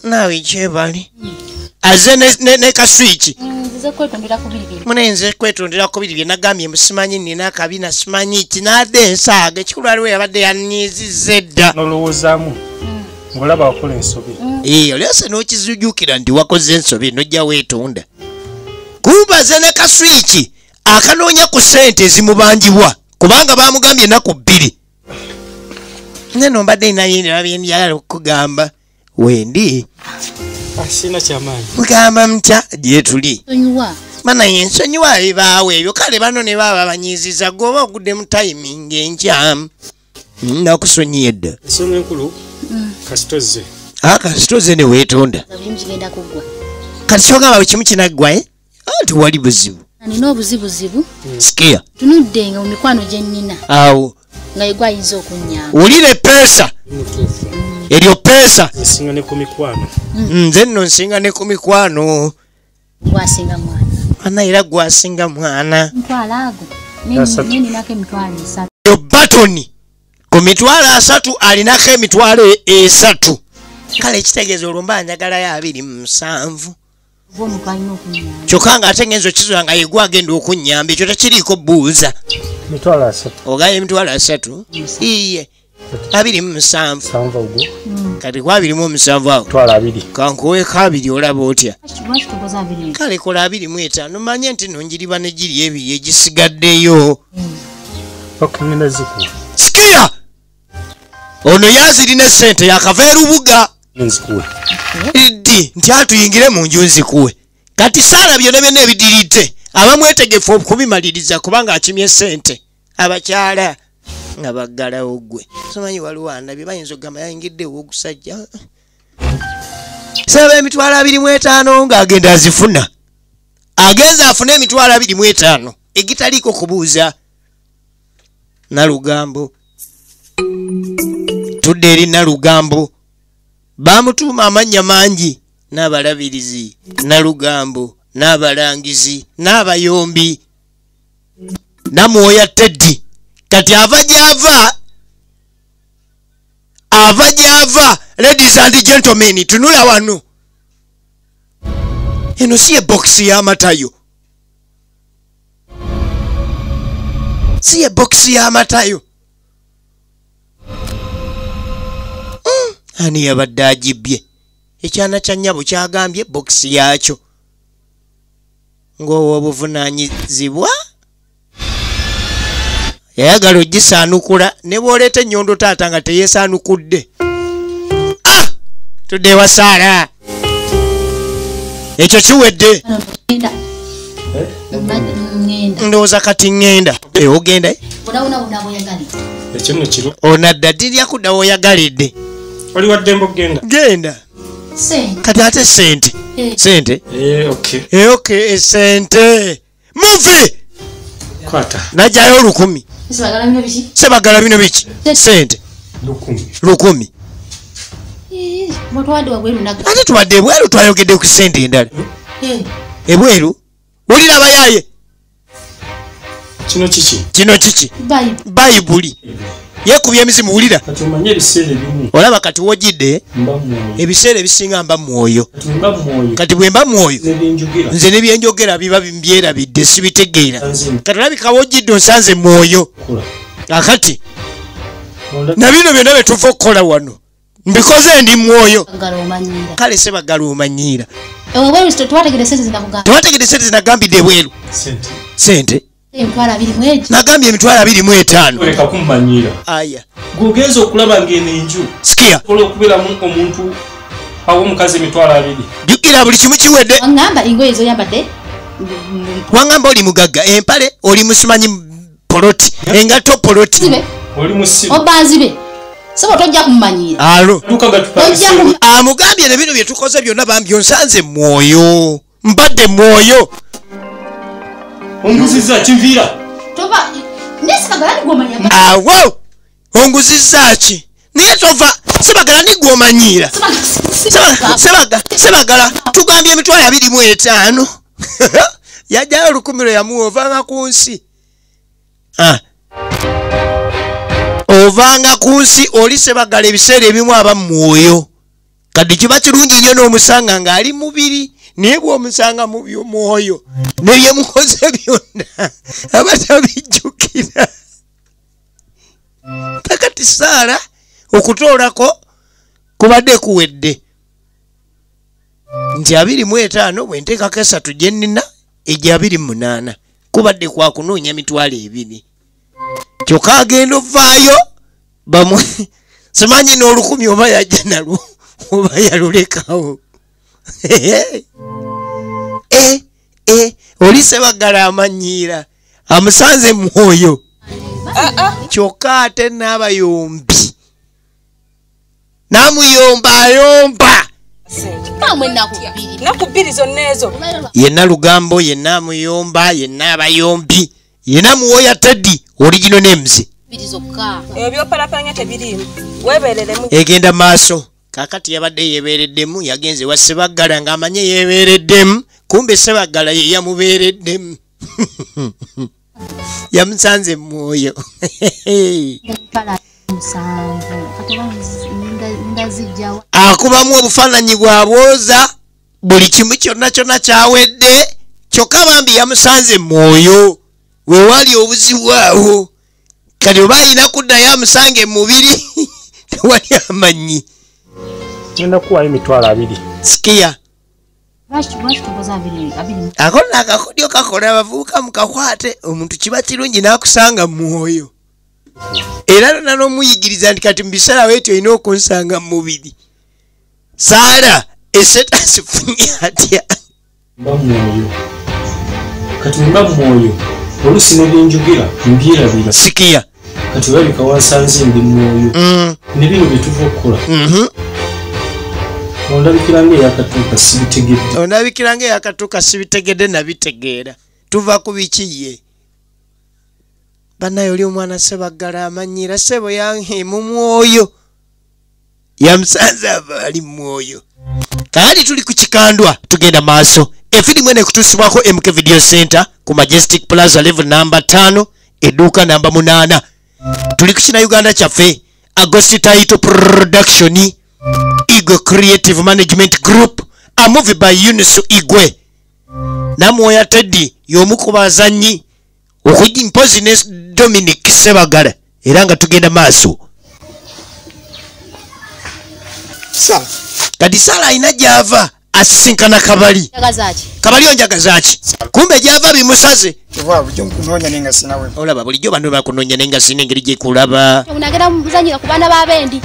naawe kyebali aze ne kaswiki munenze kwetondera ku biri bye nagambye musimanyi nina akabina simanyi kinadde ensaaga ekikulu aliwo yabadde yanyiizizza edda nolowoozaamu ng'olaba wakola ensobi olyose n'okizujukira nti wakoze ensobi nojja weetonda kumbaze ne kaswiki akanoonya ku ssente ezimubanjibwa kubanga bamugambye ennaku 2 neno mbadde nayinira byenjagala okugamba wendi sina kyamaanyi mugamba mutya gye tuli manaye ensonyiwa ebibaawo ebyo kale bano ne baba banyiiziza gwoba ogudde mu timing enkyamu nakusonyiye edda ensonga enkulu kasitoze kasitoze ne weetonda kati kyogamba bwe kimu kinaggwa nti wali buzibu nina obuzibuzibu sikia tunudde nga mu mikwano gye nnina awo nga yegwa ayinza okunyamba. Ulire pesa. Eryo pesa. Nsinga ne ku mikwano. Nze nno nsinga ne ku mikwano. Gwasinga mwana. Ana era gwasinga mwana. Mtwalo ago. Nini nake mitwalo 3. Yo batoni. Ku mitwalo 3 alinako emitwalo 3. Kale kitegeeza olumba njagala ya 27. Bomu kalina okunyamba. Kyokanga ate ngenzo kizo nga yegwa agenda okunyamba ekyo tekiriiko buuza. Mitwalo 3. Ogaye emitwalo 3? Iye. 27. Sanva ugo. Kati kwa 27 awo. Mitwalo 2. Kankuwe kabiri olaba otya. Lwaki tukoza 2? Kale kola 25 manye nti nonjiriba ne giri ebiri egisigaddeyo. Bakungenda ziku. Sikia! Ono yazirina sente yakava erubuga. Nzikuwe. Idi nti atuyingire mu nju nzikuwe. Kati sala byonna byonna ebidirite. Abamwetegefu okubimaliriza kubanga akimye sente. Abakyala nga baggalawo gwe. Somanyi waliwo anabye bayinza okugamba yayingidde ogusajja. Saba emitwalo 25 ng'agenda azifuna. Agenza afune emitwalo 25 egitaliiko kubuuza. Nalugambo. Tudde eri Nalugambo. Bamutuuma amannya mangi n'abalabirizi, Nalugambo, n'abalangizi, n'abayombi. Namwoya Teddy. Kati ava gy'ava, ladies and gentlemen, tunula wano. Eno si box y'amatayo. Si box y'amatayo. Ani yabadde agibye. Ekyana kya nnyabo kyagambye box yakyo. Ng'owa obuvunaanyizibwa. Yayagala ogisaanukula ne bw'oleeta ennyondo taata nga teyeesaanukudde. Tudde ewa Saara. Ekyo kiwedde. Ndowooza kati ŋŋenda. Ogenda? Ekyo kiro. Onadda dirya kudda w'oyagalidde. Oli wadde mbogenda. Genda. Kati ate sente. Sente? Okay. Okay, sente. Move! Kwata. Najjayo 10. Sebagala bino biki? Sente. 10. Ate tubadde ebweru twayogedde ku sente endala. Ebweru? Wulira bayaye. Kino kiki? Kino kiki? Bayibuli. Yekubye emizimu wulira. Kati omanye ebiseera ebimu. Olaba kati wogidde ebiseera ebisinga mba mwoyo. Kati bwe mba mwoyo nze ne byenjogera biba mbyerabidde sibitegeera. Kati olabika wogidde onsanze mwoyo. Akati na bino byonna bye tuva okukola wano mbikoze ndi mwoyo. Kale sebagala omanyiira. Tewategedde sente zinagambidde ebweru. Sente? Nagambye emitwalo 25. Oleka kummanyiira. Aya. Gwogenza okulaba ng'eno enju. Sikia. Ola okubeeramu omuntu awo omukazi emitwalo 2. Jjukira buli kimu kiwedde. Wangamba engoye zoyambadde. Wangamba oli mugagga empale oli musimanyi poloti engato poloti. Oli musibe. Obazibe. Sebo tojja kummanyiira. Alo. Tojja amugambye ne bino bye tukoze byonna bambi onsanze mwoyo. Mbadde mwoyo. Onguzizza kivira. Toba nesibagala nigwomanya. Awo. Onguzizza ki? Niye tova sebagala nigwomanyiira. Sebagala tugambye emitwalo 25. Yajjayo 10 yamuwa ovanga ku nsi. Ovanga ku nsi oli sebagala ebiseera ebimu aba mwoyo. Kati kiba kirungi nnyo n'omusanga ng'ali mubiri. Naye bw'omusanga mu by'omwoyo nebye mukoze byonna abatabijjukira. Kakati Saara okutoolako kubadde kuwedde nti 25 bwe nteekako 3 gye nnina egya 28 kubadde kwa kunoonya mitwalo 2. Kyokka agenda ovaayo simanyi n'olukumi oba yajja nalwo oba yalulekawo. Oli sebagala amanyiira amusanze mwoyo. Kyokka ate n'abayombi namuyombayomba. Yenna Lugambo yenna amuyomba yenna abayombi yenna muwoya Teddy original names. ebyopalapalanya tebirimu webereremu egenda maaso kakati yabadde yebeereddemu yagenze wa Sebaggala ng'amanye yebeereddemu kumbe Sebaggala ye yamubeereddemu yamusanze mwoyo akubamu obufaananyi bwabwoza buli kimu kyonna kyonna kyawedde kyokka bambi yamusanze mwoyo wewali obuzibu awo kati oba alina kuddayo amusange mubiri tewali amanyi ngenda kuwayo emitwalo 2 sikiya akona akakodyo kakola abavubuka mukakwate omuntu kiba kirungi n'akusanga mwoyo era lona n'omuyigiriza nti kati mubiseera weetyo olina okunsanga mubiri Saara eseta sifunye atya mba mwoyo kati mba mwoyo oluusi nebyenjogera mbyerabira sikiya kati olabika wansanze ndi mwoyo ne bino bye tuva okukola ondabikira ng'eyakatuuka sibitegedde nabitegeera tuva ku bikiye bannaye oli omwana Sebaggala amanyira ssebo mu mwoyo yamusanze aba ali mwoyo kaali tuli ku kikandwa tugenda maaso efirimu eno ekutuusibwako MK Video Center ku Majestic Plaza level number 5 edduuka namba 8 tuli ku kina Uganda kyaffe Agosti Title Production Igwe Creative Management Group, a movie by Eunice Igwe. Namwoya Teddy y'omu ku bazannyi okujja mpozi ne Dominic Sebaggala era nga tugenda maaso. Kati Saala alina gy'ava asisinkana Kabali. Kabali onjagaza ki? Kumbe gy'ava bimusaze. Olaba bulijjo bano bakunoonya nenga sina engeri gye kulaba. Unagenda muzanyira ku baana b'abendi.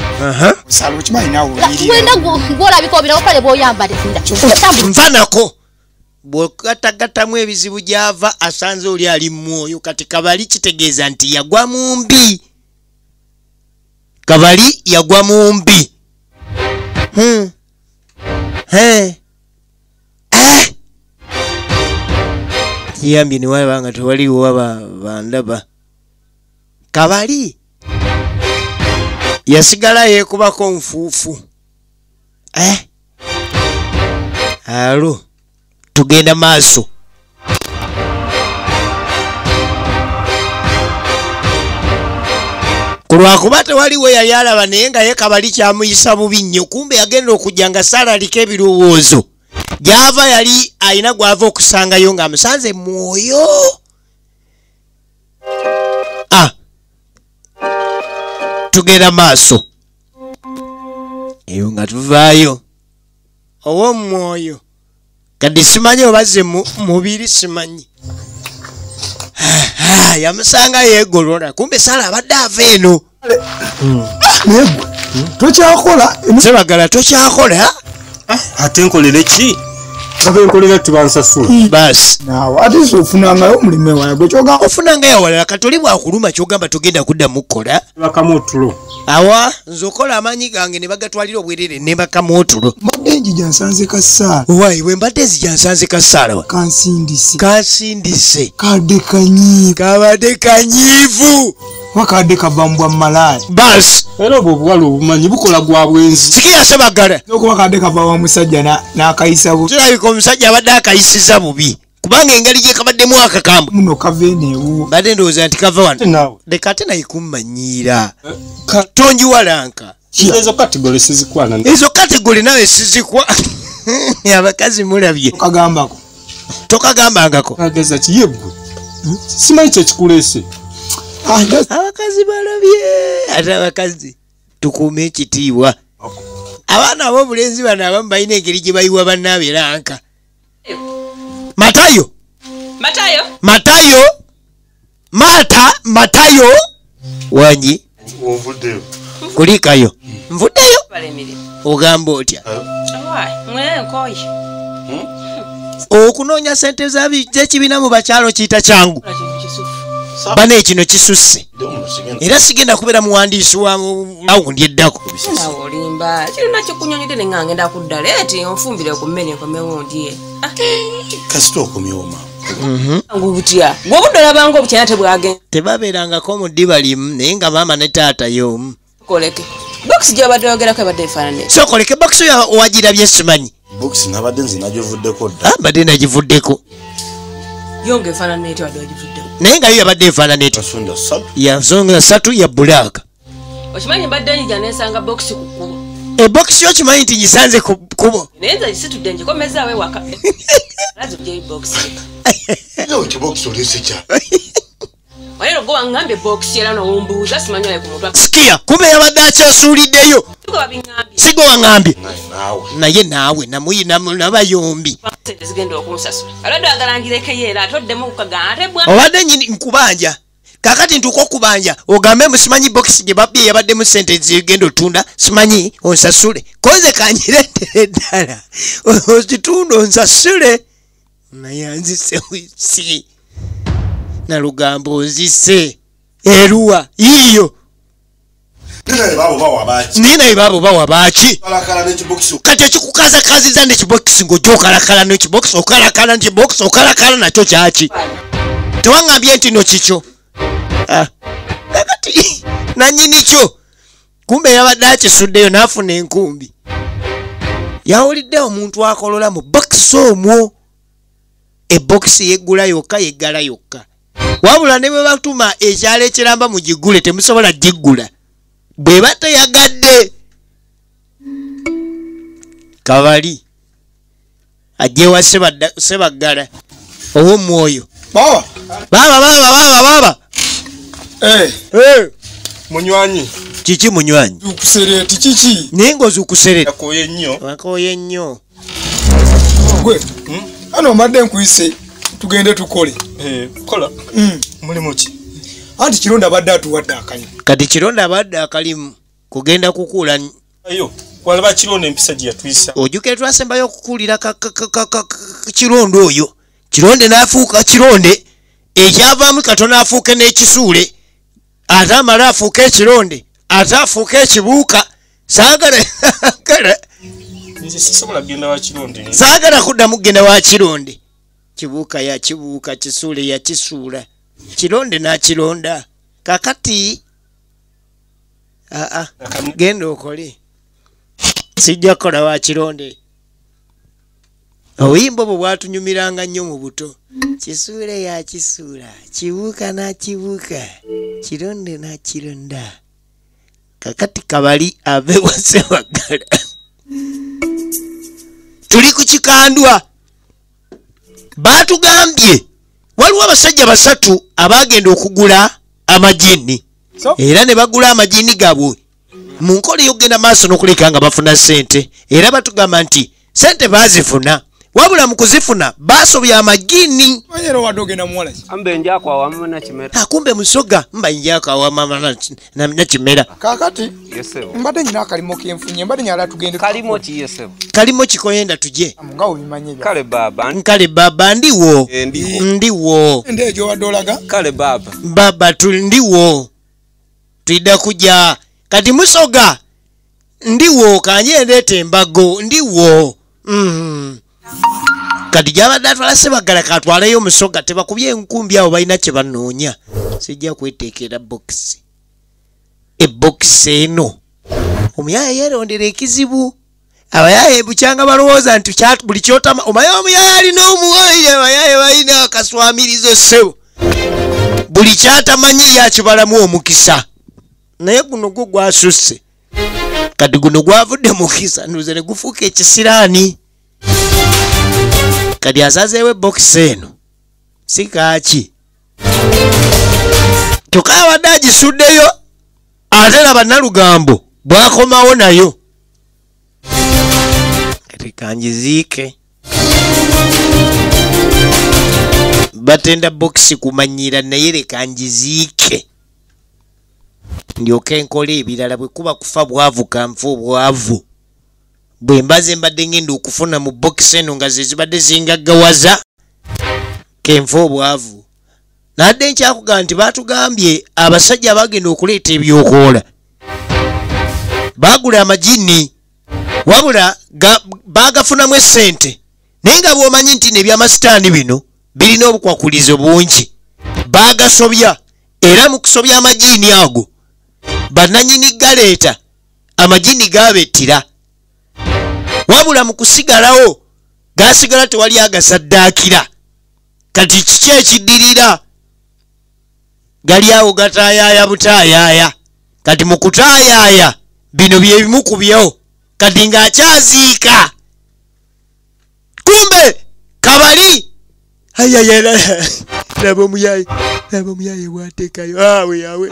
Saala okimanyi naawe Wenda ng'olabika obira okale bw'oyambadde. Nfanako bw'ogatagattamu ebizibu gy'ava asanze oli ali mwoyo kati Kabali kitegeeza nti yagwa mu mbi. Kabali yagwa mu mbi. Yambye ne waba nga tewaliwo waba bandaba. Kabali yasigala yeekubako nfuufu. Alo tugenda maaso. Kulwakuba tewaliwo yali alaba naye nga ye Kabali kyamuyisa bubi nnyo kumbe yagenda okujja nga Saala aliko ebirowoozo. Gy'ava yali alina gw'ava okusangayo ng'amusanze mwoyo. Tugenda maaso. Eyo nga tuvaayo. Ow'omwoyo. Kati simanyi obazze mubiri simanyi. Yamusanga yeegolola kumbe Saala abadde ava eno. Tokyakola Sebaggala tokyakola ate nkolere ki abenkolera tibansasula basi naawe ate sofunangayo omulimu ewala gwe kyogamba ofunanga ewalala katoli bwakuluma kyogamba togenda kuddamu kukola bakamu otulo awa nze okola amaanyi gange ne bagatwalira obwerere ne bakamu otulo mbadde enjija nsanze ka Saala wayi bwe mbadde ezija nsanze ka Saala kansindise kabadde kanyiivu wakadde kava mu bwamalaaya basi era obwo obuwala obumanyi bukola gwa bwenzi sikiya Sebaggala okuba kadde kava wa musajja n'akayisa bu kirabika omusajja abadde akayisiza bubi kubanga engeri gye kabaddemu akakambwe muno kava eneewo badde ndowooza nti kava wano leka ate naye kummanyiira tonjiwalanka ezo kategole sizikwana ezo kategole nawe sizikwa abakazi mulabye tokagambangako ageza kiyegwe simanyi kyekikuleese abakazi balabye ate abakazi tukuume ekitiibwa abaana ab'obulenzi bano abamu balina engeri gye bayiwa bannaabwe lanka Matayo wanyi kulikayo nvuddeyo ogamba otya okunoonya sente z'ekibiina mu bakyalo kiyita kyangu bana ekino kisusse era sigenda kubeera muwandiisi wawundi eddako olimba kirina kikunyonyedde ne nga ngenda kuddala eti onfumbire ku mmere nkomewo ndye kasita okomyoma ngubutya ngobudala bango obukyana tebwagenda tebabeerangako mu ddiba limu naye nga maama ne taata y'omu koleke box gyobadde yogerako ebadde efaanane so koleke box wagirabye simanyi box nabadde nze nagivuddeko dda mbadde nagivuddeko yonga efaanane eti wadde wagivuddeko naye nga yo yabadde efaanana eti kasonda ssatu yasonga 3 ya bulaaka okimanyi mbadde nyija nesanga box ku kkubo ebokisi okimanyi nti gisanze ku kubo naye nze gisitudde ngikomezaawo ewaka lazi ogyeyi box yo kibox olese kya olero gwe waŋŋambye box era nowumbuuza simanyi waye ku mutwe sikia kumbe yabadde akyosuuliddeyo tugo babiŋŋambye sigwe waŋŋambye naawe naye naawe nabayombi sente zigenda okunsasula alwadde agalangirekeyo era ate oddemu kukagaa ate bwa obadde nyini nkubanja kakati ntuuka okubanja ogambe musimanyi bokisi gye babye yabaddemu sente zigenda otunda simanyi onsasule koze kanyiretere ddala okitunda onsasule naye anzise wisi nalugambo onzise eruwa yiyo ninaye baabo bawa baki ninaye baabo bawa baki kalakala n'ekibokisi kati ekikukazakaziza nekibokisi ng'ojja okalakala nekibokisi okalakala nekibokisi okalakala nakyo kyaki tewaŋŋambye nti no kikyo kakati nanyini kyo kumbe yabadde akisuddeyo n'afuna enkumbi yawulidde omuntu akolola mu bokisi omwo ebokisi yeggula yokka yeggala yokka wabula ne bwe batuma ekyalo ekiramba mugigule temusobola giggula bweba teyagadde kabali ajjewa sebaggala ow'omwoyo baba munywanyi kiki munywanyi ukusereti kiki naye ng'ozukusereta yakoye nnyo wakoye nnyo gwe ano mbadde nkuyise tugende tukole kola mulimu ki anti kironda abadde atuwadde akalimu kati kironda abadde akalimu kugenda kukuula ayo walaba kironda empisa gye yatuyisa ojuke twasembayo okukuulira kironde oyo kironde n'afuuka kironde ekyavaamu katono afuuke n'ekisuule ate amala afuuke ekironde ate afuuke ekibuuka nze sisobola kugenda wa kironde saagala kuddamu kugenda wa kironde kibuuka yakibuuka kisuule yakisuula kironde n'akironda kakati genda okole sijja kukola wa kironde obuyimba obwo bwatunyumiranga nnyo mu buto kisuule yakisuula kibuuka n'akibuuka kironde n'akironda kakati kabali ave wasewaggala tuli ku kikandwa baatugambye waliwo abasajja 3 abaagenda okugula amajini era ne bagula amajini gaabwe mu nkola ey'okugenda maaso n'okuleka nga bafuna sente era batugamba nti sente baazifuna wabula mu kuzifuna baasobya amajini manyero wadde ogenda muwala ki ambe njako awama na kimera akumbe musoga mba njako awama na kimera kakati yesebo mbadde nyina akalimo kenfunye mbadde nyala tugende kalimo ki yesebo kalimo kikoyenda tuje nga obimanye bya kale baba nkale baba ndiwo ndiwo ende ejo wadde olaga kale baba baba ndiwo tuida kuja kati musoga ndiwo kanye ndete embago ndiwo kati gyabadde atwala Sebaggala katwaleyo omusoga tebakubye enkumbi awo balina kye banoonya sijja kweteekera bokisi ebokisi eno omuyaya yeerondera ekizibu abayaya bukyanga balowooza nti buli kyotama omaya omuyaya alina omuwaya abayaya balina akaswamirizo ssebo buli kyatamanyi yakibalamu omukisa naye guno gwo gwasusse kati guno gwavudde mukisa nduze ne gufuuka ekisiraani kati asazeewo ebokisi eno si kaaki kyokka abadde agisuddeyo ate laba Nalugambo bwakomawo nayo kati kangiziike batenda bokisi kumanyira naye leka ngiziike ndyoke nkola ebirala bwe kuba kufa bwavu kanfa obwavu bwe mbaze mbadde ngenda okufuna mu bokisi eno nga ze zibadde zingaggawaza kenfa obwavu nadde nkyakugamba nti baatugambye abasajja bagenda okuleeta ebyokoola baagula amajini wabula baagafunamu essente naye nga bw'omanyi nti nebyamasitaani bino birina obukwakulizo bungi bagasobya era mu kusobya amajini ago bannanyini galeeta amajini gabettira wabula mu kusigalawo gasigala tewali agasaddaakira kati kiki ekiddirira gali awo gataayaaya butaayaaya kati mu kutaayaaya bino bye bimu ku byo kati ng'akyaziika kumbe kabali ayayala laba omuyaye bwateekayo awe yawe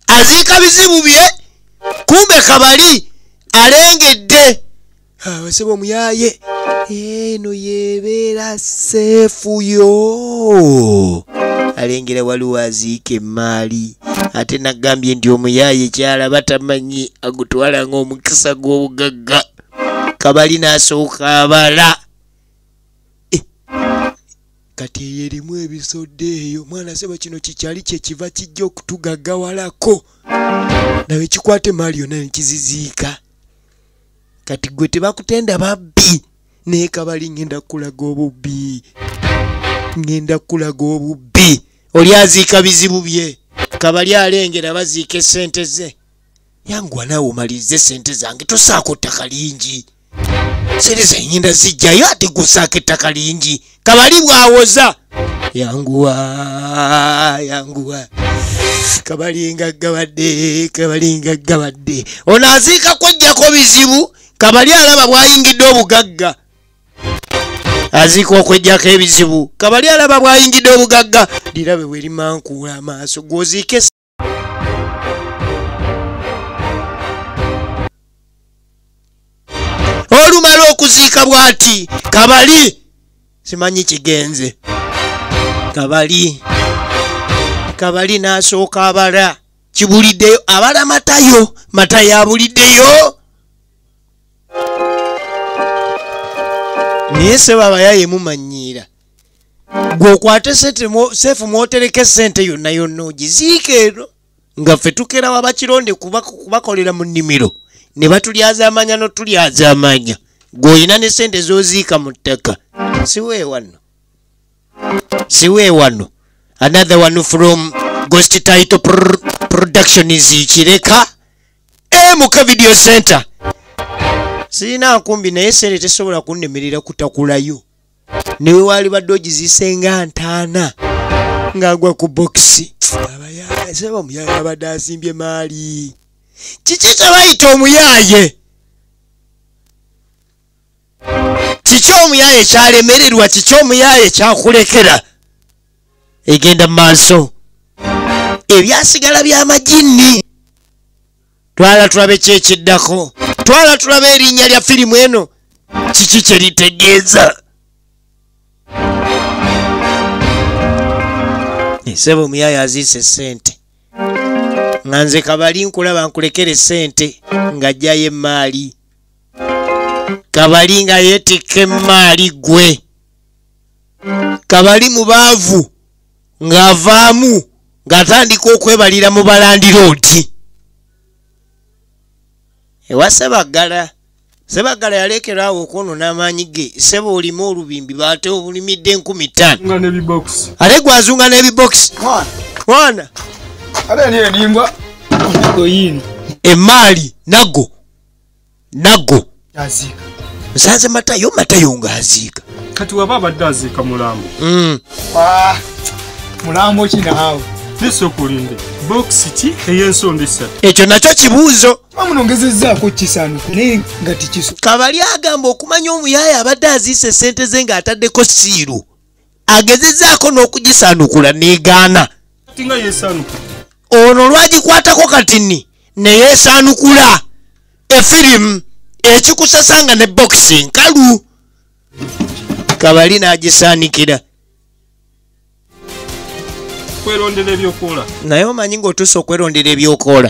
aziika bizibu bye kumbe kabali alengedde waseba omuyaye eno yebeera seefu yo alengera waliwo aziika emaali ate nagambye nti omuyaye kyalaba tamanyi agutwala ng'omukisa gw'obugagga kabali n'asooka abala kati eyo erimu ebisodde eyo mwana seba kino kikyali kyekiva kijja okutugaggawalako nawe kikwate emaali yonna nekiziziika kati gwe tebakutenda babbi naye kabali ngenda kulaga obubbi oli aziika bizibu bye kabali alengera baziika esente ze yanguwa naawe omalize sente zange tosaako ttaka lingi sente zenyenda zijjayo ate gusaako ettaka lingi kabali bwawoza yanguwa kabali ngaggabadde ono aziika kwojjako bizibu kabali alaba bwayingidde obugagga aziika okwejjako ebizibu kabali alaba bwayingidde obugagga lirabe bwe limankuula amaaso gwoziike olumala okuziika bw'ati kabali simanyi kigenze kabali n'asooka abala kibuliddeyo abala matayo abuliddeyo naye seba abayaye mumanyiira gwe okwate seefu mwotereka esente yonna yonna ogiziika eno nga ffe tukera wabakironde kubakolera mu nnimiro ne batulyaza amanya notulyaza amanya gweolina ne sente z'oziika mu ttaka siwe wano another one from Ghost Title Production is Kireka muka video center sina nkumbi naye sente tesobola kunnemerera kutakulayo niwe wali badde ogizisenga ntaana ng'agwa ku bokisi abayaye seba omuyaye abadde asimbye maali kiki kyebayita omuyaye kiki omuyaye kyalemererwa kiki omuyaye kyakulekera egenda mu maaso ebyasigala by'amajini twala tulabe kyekiddako twala tulabe erinnya lya firimu eno kiki kye litegeeza seba omuyaye aziise sente nga nze kabali nkulaba nkulekere sente ng'ajjayo emaali kabali nga yeetikka emaali gwe kabali mubaavu ng'avaamu ng'atandika okwebalira mu balandiroodi ewa Sebagala yalekeraawo okwonoona amaanyi ge seba olima olubimbi baate obulimidde 15,000 ate gwazunga n'ebibokisi mwana ate niyo nimbwa oyini emaali nago aziika nsanze matayo ng'aziika kati waba abadde aziika mulambo mulambo kinaawe nesokulinde bokisi ki ey'ensonda essatu ekyo nakyo kibuuzo bamunongezezzaako kisaanuku naye nga tikiso kabali agamba okumanya omuyaye abadde aziise sente ze ng'ataddeko siiru agezezzaako n'okugisaanukula n'egaana kati nga yeesaanuku ono lwagikwatako katini neyeesaanukula efirimu ekikusasanga ne bokisi nkalu kabali n'agisaanikira kwerondera ebyokola naye omanyi ng'otuusa okwerondera ebyokola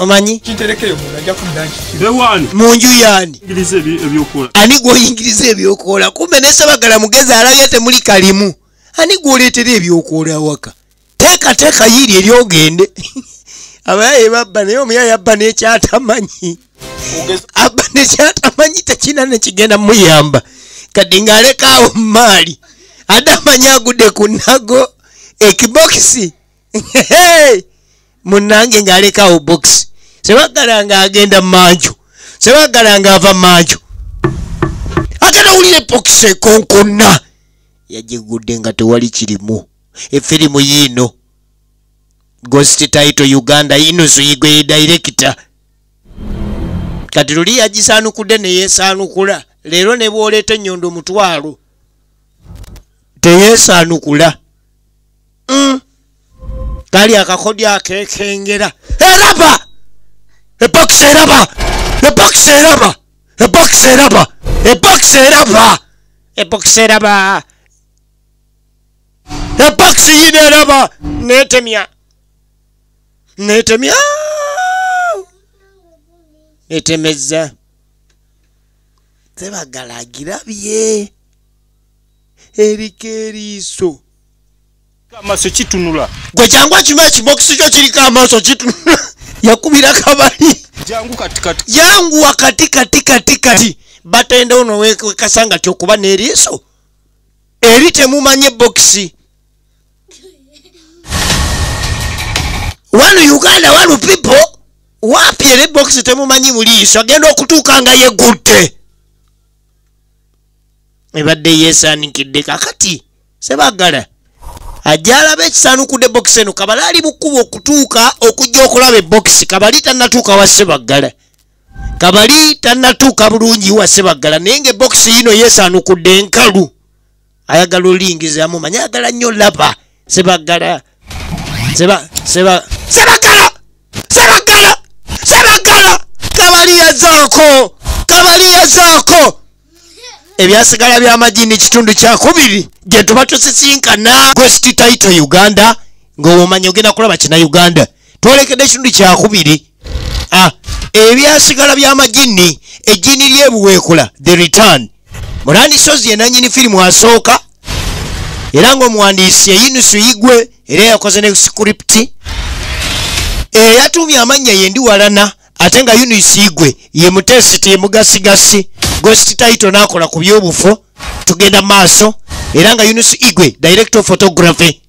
omanyi kinterekeyo munda nja kudanki bewani mu nju yaani ingiriza ebyokola ani gw'oyingiriza ebyokola kumbe ne Sebagala mugezi alabye temuli kalimu ani gw'oleetera ebyokola awaka teekateeka yiiri eryogende abayaye babba naye omuyaye abba n'ekyatamanyi abba n'ekyatamanyi tekina nekigenda muyamba kati ng'alekaawo maali adamanya agudde ku nago ekibokisi munnange ng'alekaawo bokisi sebagala ng'agenda manju sebagala ng'ava manju agenda owulira ebokisi ekonkonna yagigudde nga tewali kirimu efirimu yiino Ghost Title Uganda Inusu Igwe director kati luli yagisaanukudde ne yeesaanukula leero ne bw'oleeta ennyondo omutwalo teyeesaanukula kali akakodya akeekengera eraba ebokisi eraba ebokisi eraba ebokisi eraba ebokisi eraba ebokisi eraba ebokisi yino eraba neetemya netemeza Sebagala agirabye eriko eriiso amaaso kitunula gwe jangu akimu ekibokisi kyo kiriko amaaso kitunula yakubira kabali jangu katikati jangu wakati kati batenda ono wekasanga tyokuba n'eriiso eri temumanye bokisi wano Uganda wano people wapi eri bokisi temumanyi muliiso agenda okutuuka nga yegutte ebadde yeesaanikidde kakati Sebagala ajja alaba ekisaanukudde bokisi eno kabala ali mukuba okutuuka okujja okulaba ebokisi kabali tannatuuka wa Sebagala kabali tannatuuka bulungi wa Sebagala naye ng'ebokisi yino yeesaanukudde enkalu ayagala olingizamu manyi ayagala nnyo laba Sebagala Sebagala kabali yazaako ebyasigala by'amajini kitundu kya kubiri gye tuba tusisinkana Ghost Title Uganda ng'obumanyi ogenda kulaba kina Uganda twolekedde ekitundu kya kubiri ebyasigala by'amajini ejjini ly'ebuweekula The Return Mulandisozi ye nannyini firimu asooka era ng'omuwandiisi Inusu Igwe era yakoze ne script yatumye amannya ye Ndiwalana ate nga Inusu Igwe ye mutesiti ye mugasigasi Ghost Title n'akola ku by'obufo tugenda maaso era nga Inusu Igwe director of photography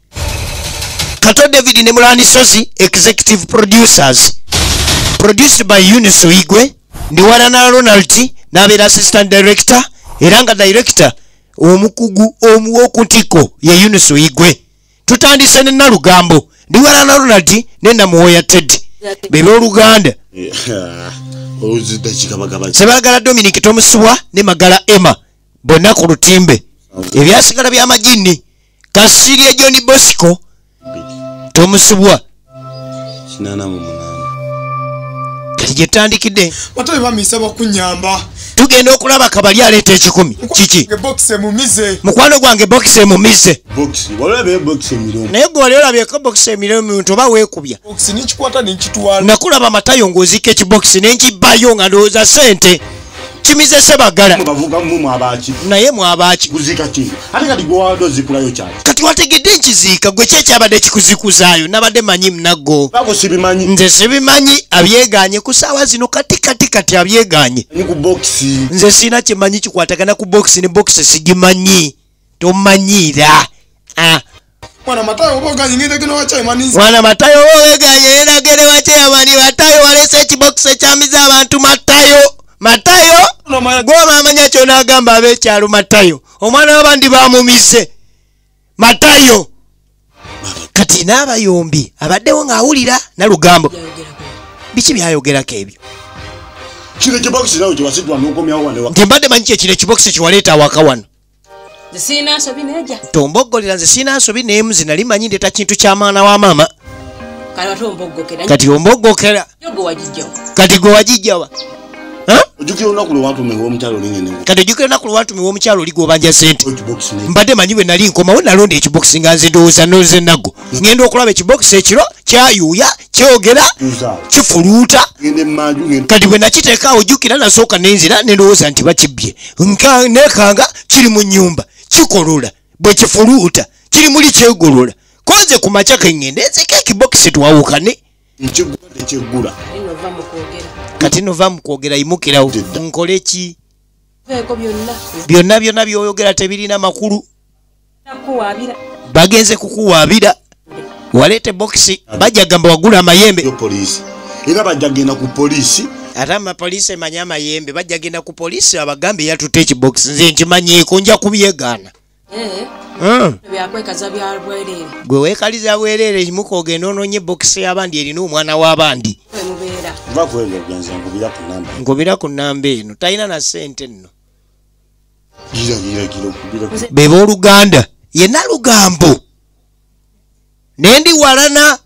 Kato David ne Mulandisozi executive producers produced by Inusu Igwe Ndiwalana Ronald n'abeera assistant director era nga director omukugu omuwokutiko ye Inusu Igwe tutandise ne Nalugambo Ndiwalana Ronald ne Namuwoya Ted bebe oluganda Sebagala Dominic Tomusubwa ne Magala Emma bonna ku lutimbe ebyasigala by'amajini Kasirye John Bosco Tomusubwa kati gye tutandikidde Batobe bamisa bakunyamba tugenda okulaba kabali aleeta ekikumi kiki mukwano gwange bokisi emumize naye gwe wali olabyeko bokisi emire muntu oba weekubya nakulaba Matayo ng'ozika ekibokisi nenkibbayo nga ndowooza sente kimize Sebagala naye mwabaaki kati wategedde nkiziika gwe kyekyabadde kikuzikuzaayo nabadde manyi munago nze sibimanyi abyeganye ku ssaawa zino kati abyeganye nze sirina kyemanyi kikwatagana ku bokisi ne bokisi sigimanyi tomanyiira Mwana Matayo oboganye ngende wakyayimani Mwana Matayo oboganye eragere wakyayimani Matayo walese ekibokisi ekyamiza abantu Matayo goma amanya kyona agamba ab'ekyalo Matayo omwana w'abandi bamumize Matayo kati n'abayombi abaddewo ng'awulira Nalugambo biki byayogerako ebyo kino ekibokisi nawe kyewasidwa n'okomyawo wano nti mbadde manyi kyekino ekibokisi kyewaleeta awaka wano Sina nsobi neja tombogolera nze sina nsobi n'emu zinali manyi ndeeta kintu ky'amaana wa maama kati ombogokera kati gwe wagijjawa ojjukira olunaku lwe watumiwa omukyalo lingene kati ojjukira olunaku lwe watumiwa omukyalo oli gw'obanja sente mbadde manyi bwe nali nkomawo nalonda ekibokisi nga nze ndowooza noze nago ngenda okulaba ekibokisi ekiro kyayuuya kyogera kifuluuta kati bwe nakiteekaawo ojjukira nasooka nenzira nendowooza nti bakibbye nekanga kiri mu nnyumba kikolola bwe kifuluuta kiri muli kyegolola konze ku makya kengenda enzeka ekibokisi twawukane kati nova mu kwogera yimukirawo nkole ki byonna byoyogera tebirina makulu bagenze kukuwaabira waleete bokisi bajja gamba wagula amayembe polisi era bajja genda ku polisi ate amapoliisi emanya amayembe bajja genda ku polisi abagambe yatutte ekibokisi nze nkimanyiiko nja kubyegaana gwe weekaliza bwereere kimuka ogenda ononye bokisi y'abandi erina omwana w'abandi nkubira ku nnamba eno talina na ssente nno be booluganda yenna lugambo nendi walana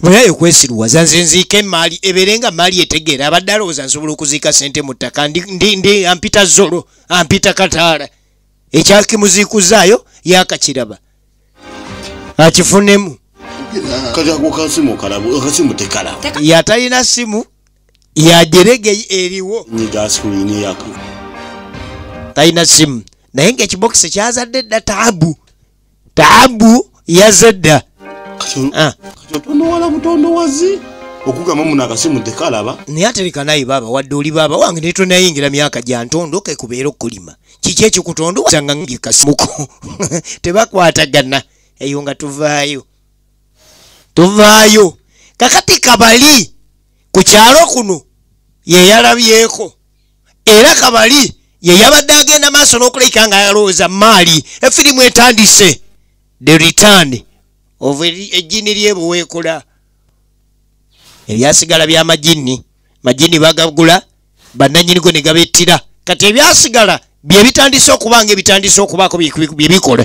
bwenayo kwesiruwaza nze nziika emaali ebeerenga maali etegeera abadde alowooza nsobola okuziika sente mu ttaka ndi ampita zolo ampita kataala ekyakimuziikuzaayo yakakiraba akifunemu yatalina simu yajerege eriwo talina simu naye ngaekibokisi kyazadde dda taabu yazadda naye atereka naye baaba wadde oli baaba wange netonayingira myaka gya ntondo kekubeera okulima kiki ekikutondoanga ngikasimuko tebakwatagana eyo nga tuvaayo kakati Kabali ku kyalo kuno yeyalabyeko era Kabali yeyabadde agenda maaso n'okuleka nga yalowooza maali efirimu etandise the return of ejjini lyebuweekola ebyasigala by'amajini bagagula bannanyinigo ne gabettira kati ebyasigala byebitandise okubanga ebitandise okubaako byebikola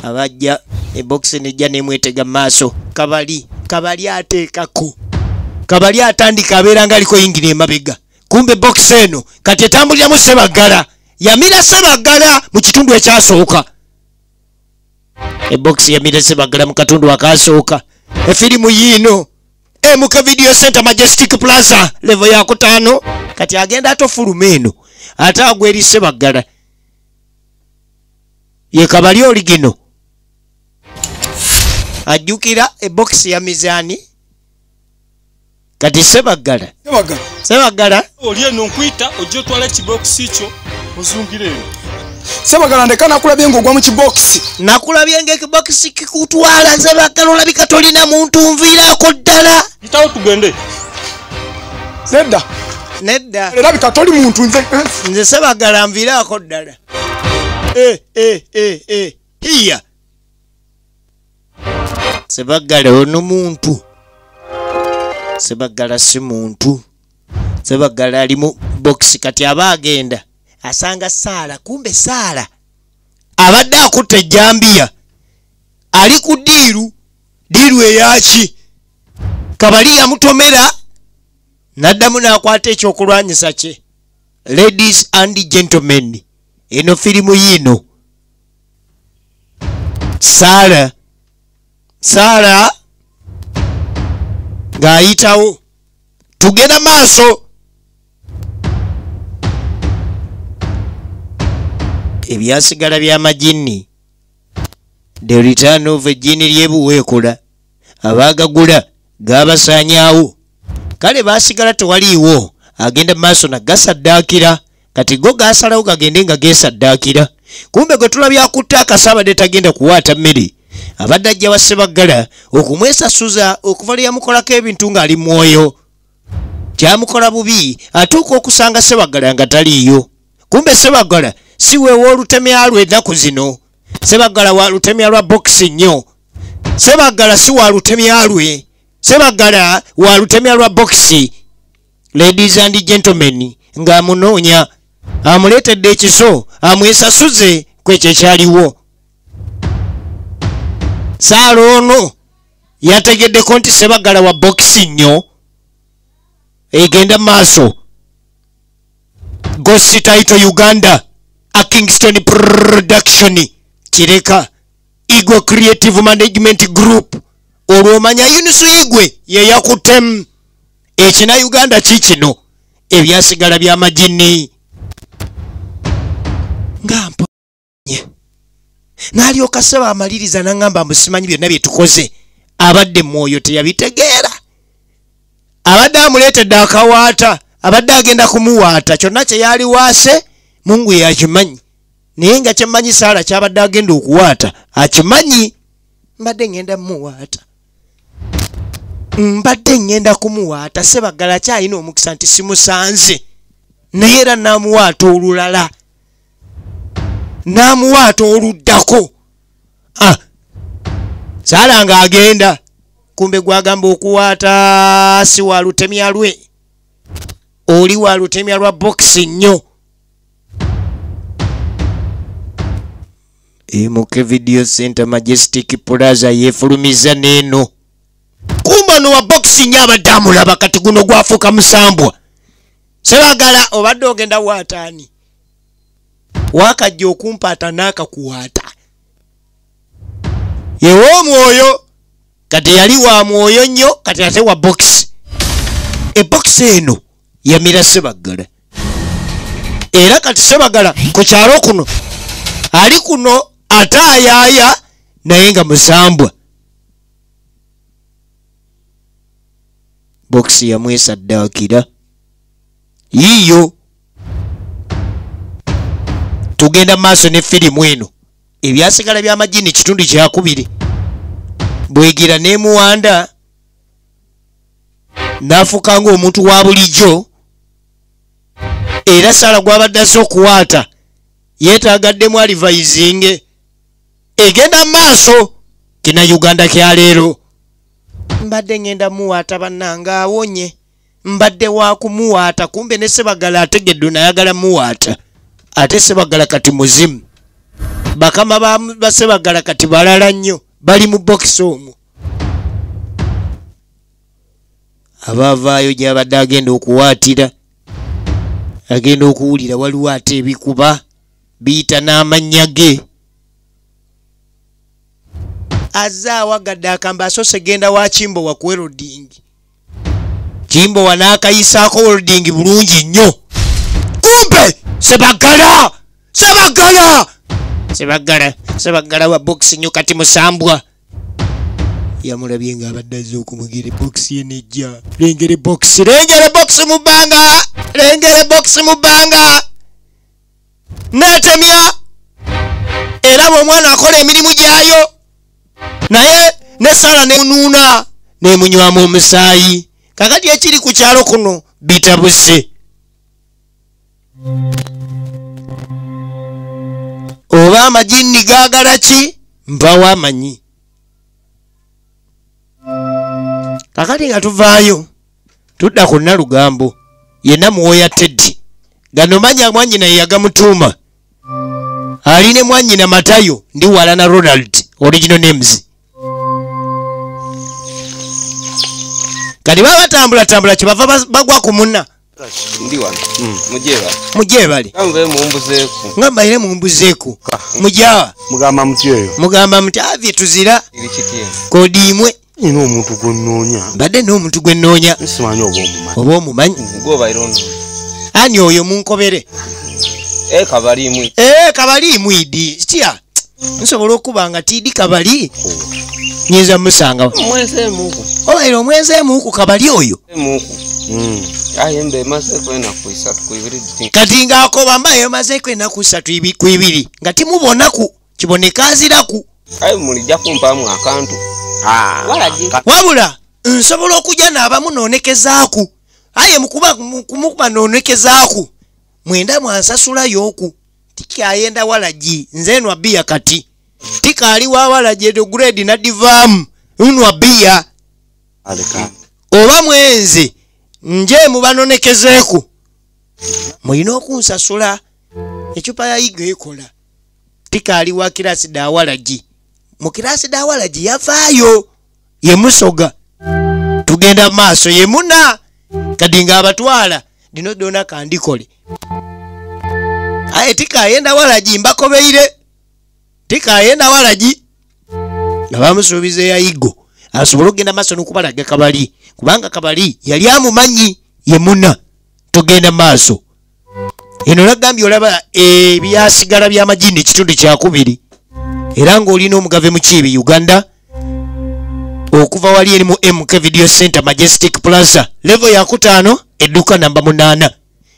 abajja ebokisi nejja nemwetega maaso Kabali ateekako Kabali atandika abeera nga aliko yingira emabega kumbe bokisi eno kati etambuliramu Ssebaggala yamira Ssebaggala mu kitundu ekyasooka ebokisi yamira Ssebaggala mu katundu akasooka efirimu yiino MK Video Center Majestic Plaza level ya 5 kati agenda atofuluma eno ate agweri Ssebaggala ye Kabali oligino ajjukira ebokisi ya mizaani kati Ssebaggala oli eno nkwita ojja otwala ekibokisi kyo ozungire eno Ssebaggala ndeka nakulabye ng'ogwa mu kibokisi nakulabye ng'ekibokisi kikutwala Ssebaggala olabika tolina muntu nviiraako ddala itawo tugende nedda erabika toli muntu nze Ssebaggala nviiraako ddala hiya Ssebaggala ono muntu Ssebaggala si muntu Ssebaggala ali mu bokisi kati aba agenda asanga Saala kumbe Saala abadde akutte ejjambiya ali ku diiru eyaki Kabali yamutomera n'addamu n'akwata ekyokulwanyisa kye ladies and gentlemen eno firimu yiino Saala ng'ayitawo tugenda maaso ebyasigala by'amajini the return of ejjini lyebuweekola abaagagula gaabasaanyaawo kale baasigala tewaliiwo agenda maaso nagasaddaakira kati go gaasalawo gagende nga geesaddaakira kumbe gwe tulabye akutte akasaabadde tagenda kuwaata mmere abadde ajja wa Ssebaggala okumwesasuza okuva lwe yamukolako ebintu ng'ali mwoyo kyamukola bubi atuuka okusanga Ssebaggala nga taliiyo kumbe Ssebaggala si weewa olutemya lwe ennaku zino Ssebaggala wa lutemya lwa bokisi nnyo Ssebaggala si wa lutemya lwe Ssebaggala wa lutemya lwa bokisi ladies and gentlemen ng'amunoonya amuleetedde ekiso amwesasuze kwekyo ekyaliwo Saala ono yategeddeko nti Ssebaggala wa bokisi nnyo egenda maaso Ghost Title Uganda a Kingston Production kireka Igwe Creative Management Group olwomanya Yunus Igwe ye yakutemu ekina Uganda kikino ebyasigala by'amajini ngamponye n'alyoka Sseba amaliriza n'angamba musimanyi byonna bye tukoze abadde mwoyo teyabitegeera abadde amuleetedde akawaata abadde agenda kumuwaata kyonna kye yali waase Mungu yakimanyi naye nga kyemmanyi Saala kyabadde agenda okuwaata akimanyi mbadde ngenda kumuwaata Ssebaggala kyalina omukisa nti simusanze naye era namuwaata olulala namuwaata oluddako Saala nga agenda kumbe gwagamba okuwaata si wa lutemya lwe oli wa lutemya lwa boxi nnyo Muke Video Center Majestic Plaza yefulumiza neno kumba no wa boxi nnyo abadde amulaba kati guno gwafuuka musambwa Ssebaggala obadde ogenda waataani wakajja okumpaata n'akakuwaata yewe omwoyo kati yali wa mwoyo nnyo kati ate wa box box eno yamira Ssebaggala era kati Ssebaggala ku kyalo kuno ali kuno ataayaaya naye nga musambwa box yamwesaddaakira yiyo tugenda maaso ne firimu eno ebyasigala by'amajini kitundu kyakubiri bwegira nemuwanda nafuuka ng'omuntu wa bulijjo era Saala gwabadde aze okuwaata yeetaagaddemu alivayizinge egenda maaso kina Uganda kya leero mbadde ngenda muwaata bannanga awonye mbadde wa kumuwaata kumbe ne Ssebaggala ategedde nayagala muwaata ate Ssebaggala kati muzimu bakama ba Ssebaggala kati balala nnyo bali mu box omwo abavaayo gy'abadde agenda okuwaatira agenda okuwulira waliwo ate ebikuba biyita n'amannya ge azze awagadde akamba asoose genda wa Kimbowa ku welding Kimbowa n'akayisaako welding bulungi nnyo kumbe Ssebaggala wa box nnyo kati musambwa yamulabye ng'abadde azze okumugera box ye nejja lengere box mu bbanga n'atemya era bw'omwana akola emirimu gyayo naye ne Saala nemunuuna nemunywamu omusaayi kakati ekiri ku kyalo kuno bitabuse oba amajini gaagala ki mpawo amanyi kakati nga tuvaayo tudda ku Nalugambo yenna muwoya Teddy gano manya mwanyina yagamutuuma ali ne mwanyina Matayo ndi Walana Ronald original names kati babatambula kyebava bagwa ku munna ndi wano mujebale ngambaire mumbuzeeku mujawa mugamba muti avye tuzira kodi imwe ino omuntu gwonnoonya mbadde n'omuntu gwe nnoonya simanyi oba omumanyi ani oyo munkobere kabaliimu idi kitya nsobola okuba nga tiidi kabali nyinza musanga obaire omwezi emuuku kabali oyo kati ng'akoba mbayo mazeeko ennaku 3 ku 2 nga timubonaku kiboneka aziraku wabula nsobola okujja n'abamu noonekezaaku aye mukumukuba noonekezaaku mwenda mwansasulayoku tikyayenda walagi nze nwa bbiya kati tikaali wa walagi edo grade nadivaamu nwa bbiya oba mwenze nje mubanonekezeeku mulina okunsasula ecupa ya igo ekola tikaali wa kirasi dawalagi mu kirasi dawalagi yavaayo ye musoga tugenda maaso ye muna kadi nga abatwala dino dona kandikole aye tikayenda walagi mbakobeire tikayenda walagi abamusuubiza ya igo asobola okugenda maaso n'okubalaga kabali kubanga kabali yali amumanyi ye muna tugenda maaso eno nagambye olaba ebyasigala by'amajini ekitundu kyakubiri era ng'olina omugave mukiibi Uganda okuva wali eri mu MK Video Center Majestic Plaza level ya 5 edduka namba 8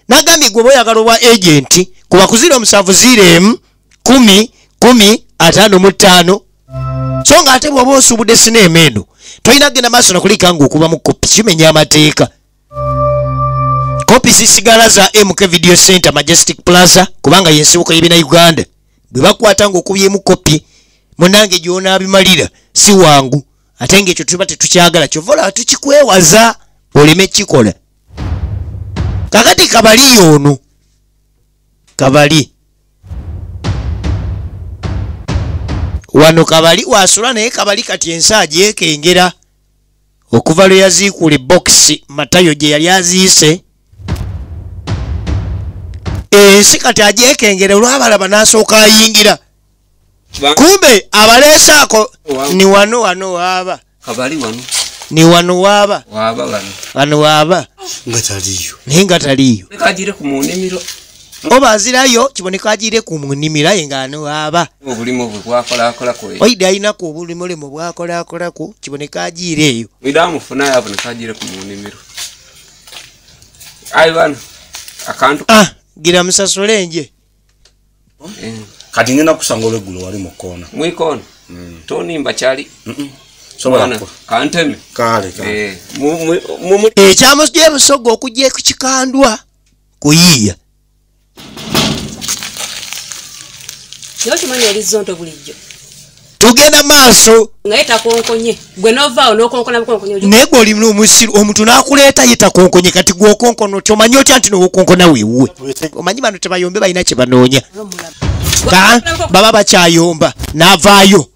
nagambye gwe boyagala obwa agent kuba kuzira omusavu 0 10 10 55 so nga ate bw'oba osuubudde sinema eno tolina kugenda maaso nakulika ng'okuba mu kopi kimenya amateeka kopi zisigala za MK Video Center Majestic Plaza kubanga yensibuko y'ebina Uganda bwe bakwata ng'okubyemu kopi munange gy'onaabimalira si wangu ate ng'ekyo tuba tetukyagala kyovola tukikwewaza oleme kikola kakati kabali ono kabali wano kabali wasula naye kabali kati ensi agyekengera okuva lwe yaziikula ebokisi Matayo gye yali aziise ensi kati agyekengera olwabalaba n'asooka ayingira kumbe abaleesaako ni wano waaba kabali wano ni wano waaba wano waaba naye nga taliyo kajire ku munimiro oba azirayo kiboneka agire ku munimiro aye nga ano waaba obulimo bwe bwakolakolako oide ayinako obulimo bwakolakolako kiboneka agire eyo idamufuna yaboneka agire ku munimiro ayi bano akantu gira musasule nje kati ngenda kusanga olweggulo wali mu koona mwikoona tonimba kyali sobola kanteme kale ekyamuzye busogo okujja ku kikandwa kuyiiya Yokimanyi erizonto bulijjo. Tugenda maaso. Ngaita konkonye. Gwe novao n'okonkona bukonkonye. Naye gwe oli musiru omuntu n'akuleeta yita konkonye kati gwe okonkono kyomanyi otya nti n'okonkona weewuwe. Omanyi bano tebayombe balina kye banoonya. Baba bakyayomba n'avaayo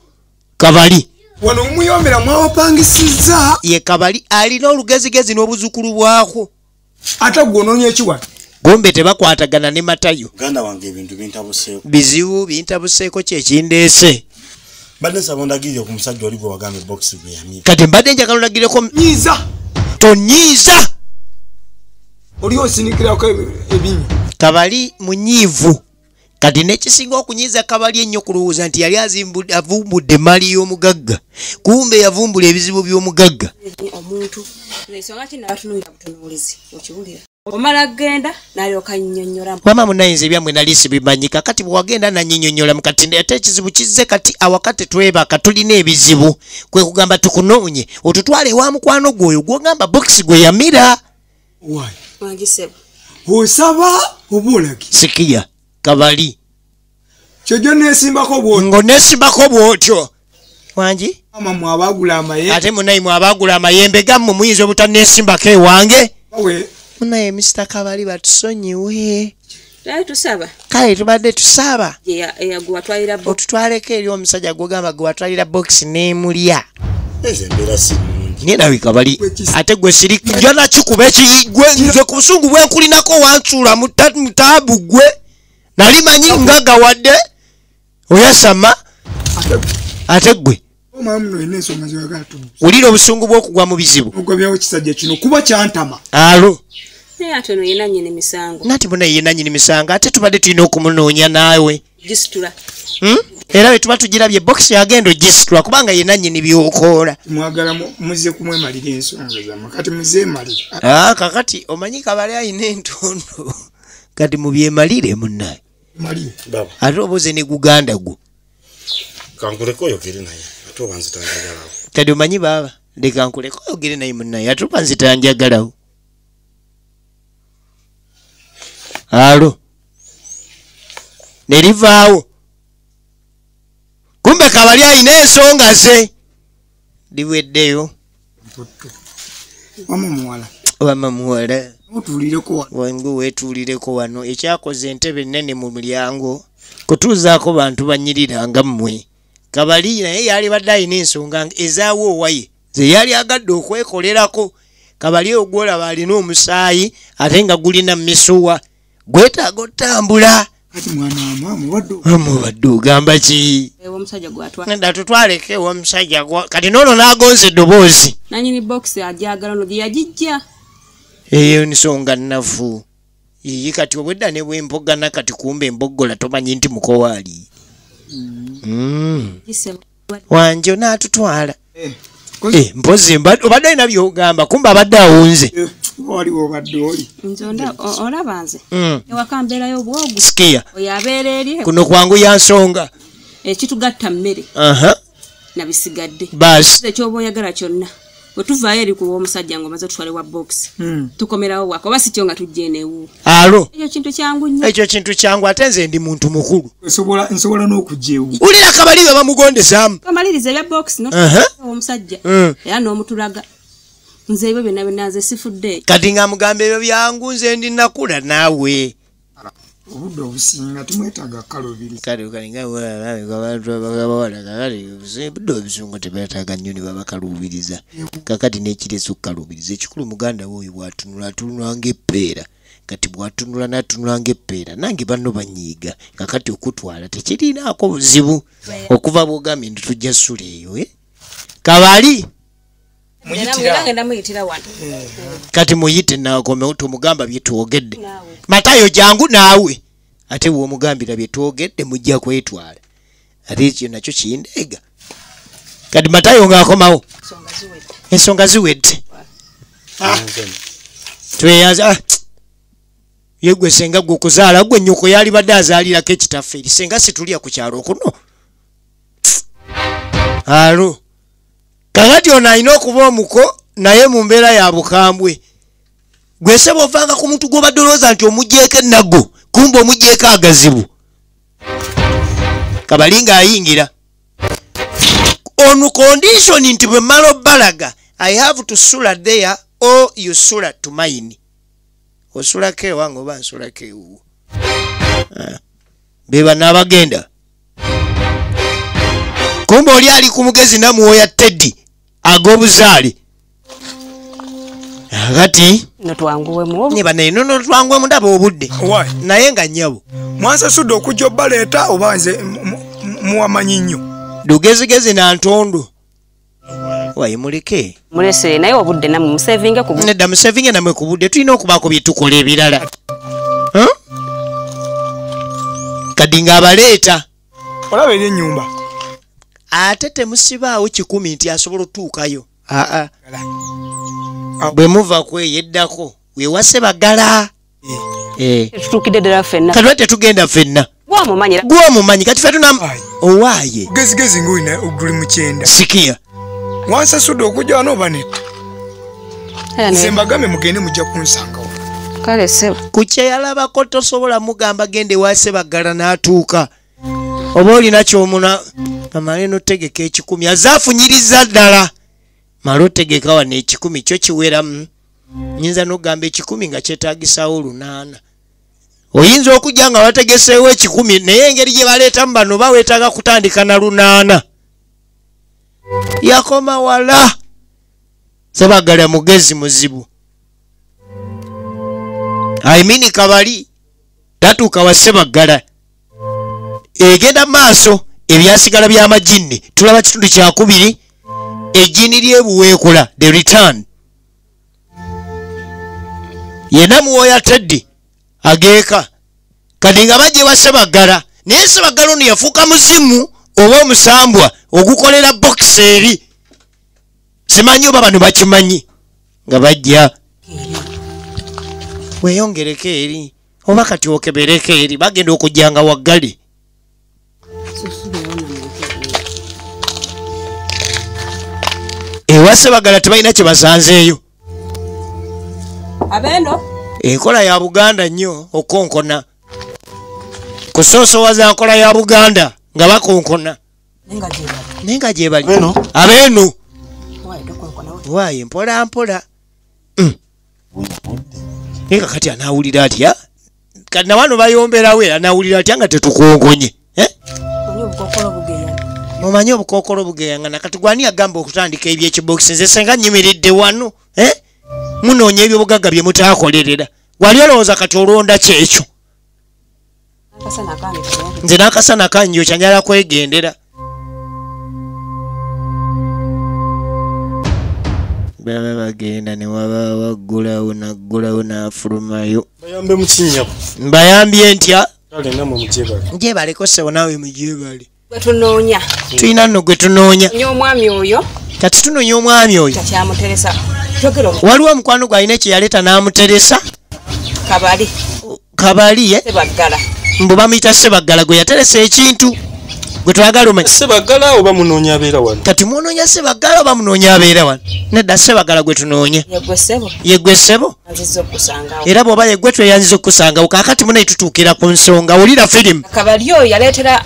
kabali. Wano muyombera mwawapangisiza. Ye kabali alina olugezigezi n'obuzukulu bwako. Ate gw'onoonya ekiwa. Gombe tebakwatagana ne Matayo. Ganda wange ebintu bintabuseeko. Bizibu bintabuseeko kyekindeese. Badde sabondagirira ku musajja oli gwe wagamba box gwe yamira. Kati mbadde njagala olagireko nyiza. Tonyiza. Oli osinikirako ebinyi. Kabali munyiivu. Kati nekisinga okunyiza kabali ennyo kulowooza nti yali avumbudde mali y'omugagga. Kumbe yavumbula ebizibu by'omugagga. Omuntu n'ensonga ki n'atunuulira butunuulizi okiwulira. Omala genda n'alyoka nnyonnyola. Mama munayinza ebyammwe nali sibimanyika kati bwe wagenda nannyinnyonnyola mu kati ate ekizibu kizze kati awakati twebaka tulina ebizibu kwe kugamba tukunoonye otutwale ewa mukwano gwoyo gw'ogamba bokisi gwe yamira. Why? Wangisebo. Osaba obulagi. Sikia kabali. Kyojo nesimbako bwotyo. Ngo nesimbako bwotyo. Wangi? Mama mwabagula amayembe. Ate munayi mwabagula amayembe gammwe muyinza obutannesimbako ewange. Awe. Munaye Mr. Kabali batusonyiwe. Tusaba. Kale tubadde tusaba. Gwatwalira box. Otutwaleko eri omusajja gwogamba gwatwalira box n'emulya. Ezembera simungi. Nina Kabali. Ate gwe siri jona kikuba ekiyigwe nze ku busungu bwe nkulinako wansuula mutaabu gwe. Nali manyi ngaga wadde. Oyasama. Ate gwe. Omamno eneso mazagato. Ulira obusungu bw'okugwa mu bizibu. Ogobyawo kisajja kino kuba kyantama. Alo. Ate no yena nyine misango. Nati bonna yena nyine misango ate tubadde tulina okumunoonya naawe. Gisitula. Era bwe tuba tugirabye box yagenda ogisitula kubanga yena nyine byokoola. Mwagala muze kumwemalira ensonga zammwe kati muzeemalira. Kakati omanyi Kabali ayina entondo. Kati mubyemalire munnaye. Malire. Baba. Ate obuze ne guganda gwo. Kankuleko oyogere naye. Ate oba nzitanjagalawo. Kati omanyi baba leka nkuleko oyogere naye munnaye ate oba nzitanjagalawo. Alo. Nerivaawo. Kumbe Kabali ayina ensonga ze. Diweddeyo. Mama muwala. Wama muwala. Otulireko wano. Wangu weetulireko wano. Ekyakoze entebe nnene mu mulyango. Kutuuzaako bantu banyiriranga mmwe. Kabali naye yali badde ayina ensonga ezaawo owaye. Ze yali agadde okwekolerako. Kabali ogwolaba alina omusaayi ate nga gulina misuwa. Gwetaaga otambula. Kati mwana mama waddo. Wadde ogamba ki? Ewo musajja gwatwa. Nda tutwaleke ewo musajja gwa. Kati noono n'agonza eddoboozi. Nanyini box ajagala no yagijja. Eyo nsonga nnafu. Iyi kati obwedda ne bwempogana kati kumbe emboggola tomanyi nti mukowaali. Wanjo n'atutwala. mpozi obadde alina byogamba kumba abadde awunze waliwo obadde oli nzonda olaba nze ewaka mbeerayo obwogu sikia oyo abeera eri kuno kwangu ya nsonga ekitugatta mmere nabisigadde basi ekyoba oyagala kyonna bwe tuvaayo eri kuwa omusajja nga omaze tutwale wa box tukomerawo waka oba sityo nga tujja enewu alo ekyo kintu kyangu nnyo ekyo kintu kyangu ate nze ndi muntu mukulu nsobola n'okujja ewu ulira kabali be bamugondesaamu kamaliriza ebya box omusajja era n'omutulaga nze ebyo byonna byonna nze sifudde kati nga mugamba ebyo byangu nze ndi nakula naawe obudde obusinga tumwetaaga kalubiri kale kalinga budde obusungu tebeetaaga nnyo ne babakalubiriza kakati n'ekiresa okukalubiriza ekikulu muganda we oyo bw'atunula atunula ng'eppeera kati bw'atunula n'atunula ng'eppeera nange banno banyiiga kakati okutwala tekirinaako buzibu okuva bw'ogambye nti tujja ssula eyo kabali kati muyite nakomewo tomugamba byetwogedde matayo jangu naawe ate bw'omugambira byetwogedde mujja kwetwala ate ekyo nakyo kindeega kati matayo ng'akomawo ensonga ziwedde tweyaza yegwe senga gwe okuzaala gwe nnyoko yali badde azaalirako ekitaffe eri senga situlya ku kyalo kuno alo kakati ono alina okuba omuko naye mu mbeera ya bukambwe gwese bw'ovanga ku muntu gw'obadde olowooza nti omugjeeko ennago kumba omugjeeko agazibu kabali ng'ayingira ono kondishoni nti bwe mmala obbalaga I have to sula there or you sula to mine osulako ewange oba nsulako ewuwo beba n'abagenda kumba oli ali ku mugezi namuwoya Teddy ag'obuzaale kati notwanguwemu twanguwemu ndaba obudde naye nga nnyabo mwansasudde okujja obbaleeta oba nze muwamanyi nnyo dugezigezi na ntondo waye muleke mulese naye obudde namwe musevinge ku nedda musevinge namwe ku budde tulina okubaako bye tukola ebirala kadi ng'abaleeta olaba eri ennyumba ate temusibaawo 10 nti asobola otuukayo bwe muva kweyeddako wewase bagala tutuukidde ddala ffenna kati lwate tugenda ffenna gw'omumanyi kati ffe tuna owaaye gezigezi ng'olina oguli mu 9 sikia wansasudde okujja wano oba netta nze mbagambe mugende mujja kunsangawo kale sebo ku kyeyalabako tosobola mugamba gende wase bagala n'atuuka oba olina kyomuna amale notegeka 10 azaafunyiriza ddala mala otegeka wano 10 kyo kiweramu nyinza n'ogamba 10 nga kyetaagisawo 8 oyinza okujja nga wategeseewo 10 naye engeri gye baleetamu bano baweetaaga kutandika na 8 yakoma wala sebagala mugezi muzibu aimini kabali tatuuka wa sebagala egenda maaso ebyasigala by'amajini tulaba kitundu kyakubiri ejjini ly'ebuweekula the return yena muwoya Teddy ageeka kati nga bajje basebagala naye sebagala ono yafuuka muzimu oba omusambwa ogukolera box eri simanyi oba bano bakimanyi nga bajja weeyongereko eri oba kati okebereko eri bagenda okujjanga waggale ewase bagala tebalina kye basanzeeyo abendo enkola ya Buganda nnyo okonkona kusoosowaza nkola ya Buganda nga bakonkona nenga gyebali abeenu waaye mpola mpola nenga kati anaawulira atya kati nawano bayomberawe anaawulira atya nga tetukonkonye mumanyi obukookolo bugeyangana kati gwani agamba okutandika ebyekibokisi nze senga nyimiridde wano munoonya ebyobugagga bye mutaakolerera wali olowooza kati olonda kyekyo nze n'akasana kanyo kyanyala kwegendera baba bagenda ne waba waggulawo naggulawo n'afulumayo bayambe mukinyabu mbayambye ntya kale namwe mujebale njebaleko sebo naawe mujebale gwe tunoonya tulina nno gwe tunoonya nnyo omwami oyo kati tunoonya omwami oyo Kyamuteresa. Kyogero. waliwo omukwano gwe alina kye yaleeta n'amuteresa kabali ye Sebaggala. mbu bamuyita Sebaggala gwe yateresa ekintu gwe twagala omanyi Sebaggala oba munoonya abeera wano. kati munoonya Sebaggala oba munoonya abeera wano nedda Sebaggala gwe tunoonya yeggwe ssebo era bw'oba yeggwe tweyanziza okukusangawo kaakati munaye tutuukira ku nsonga wulira firimu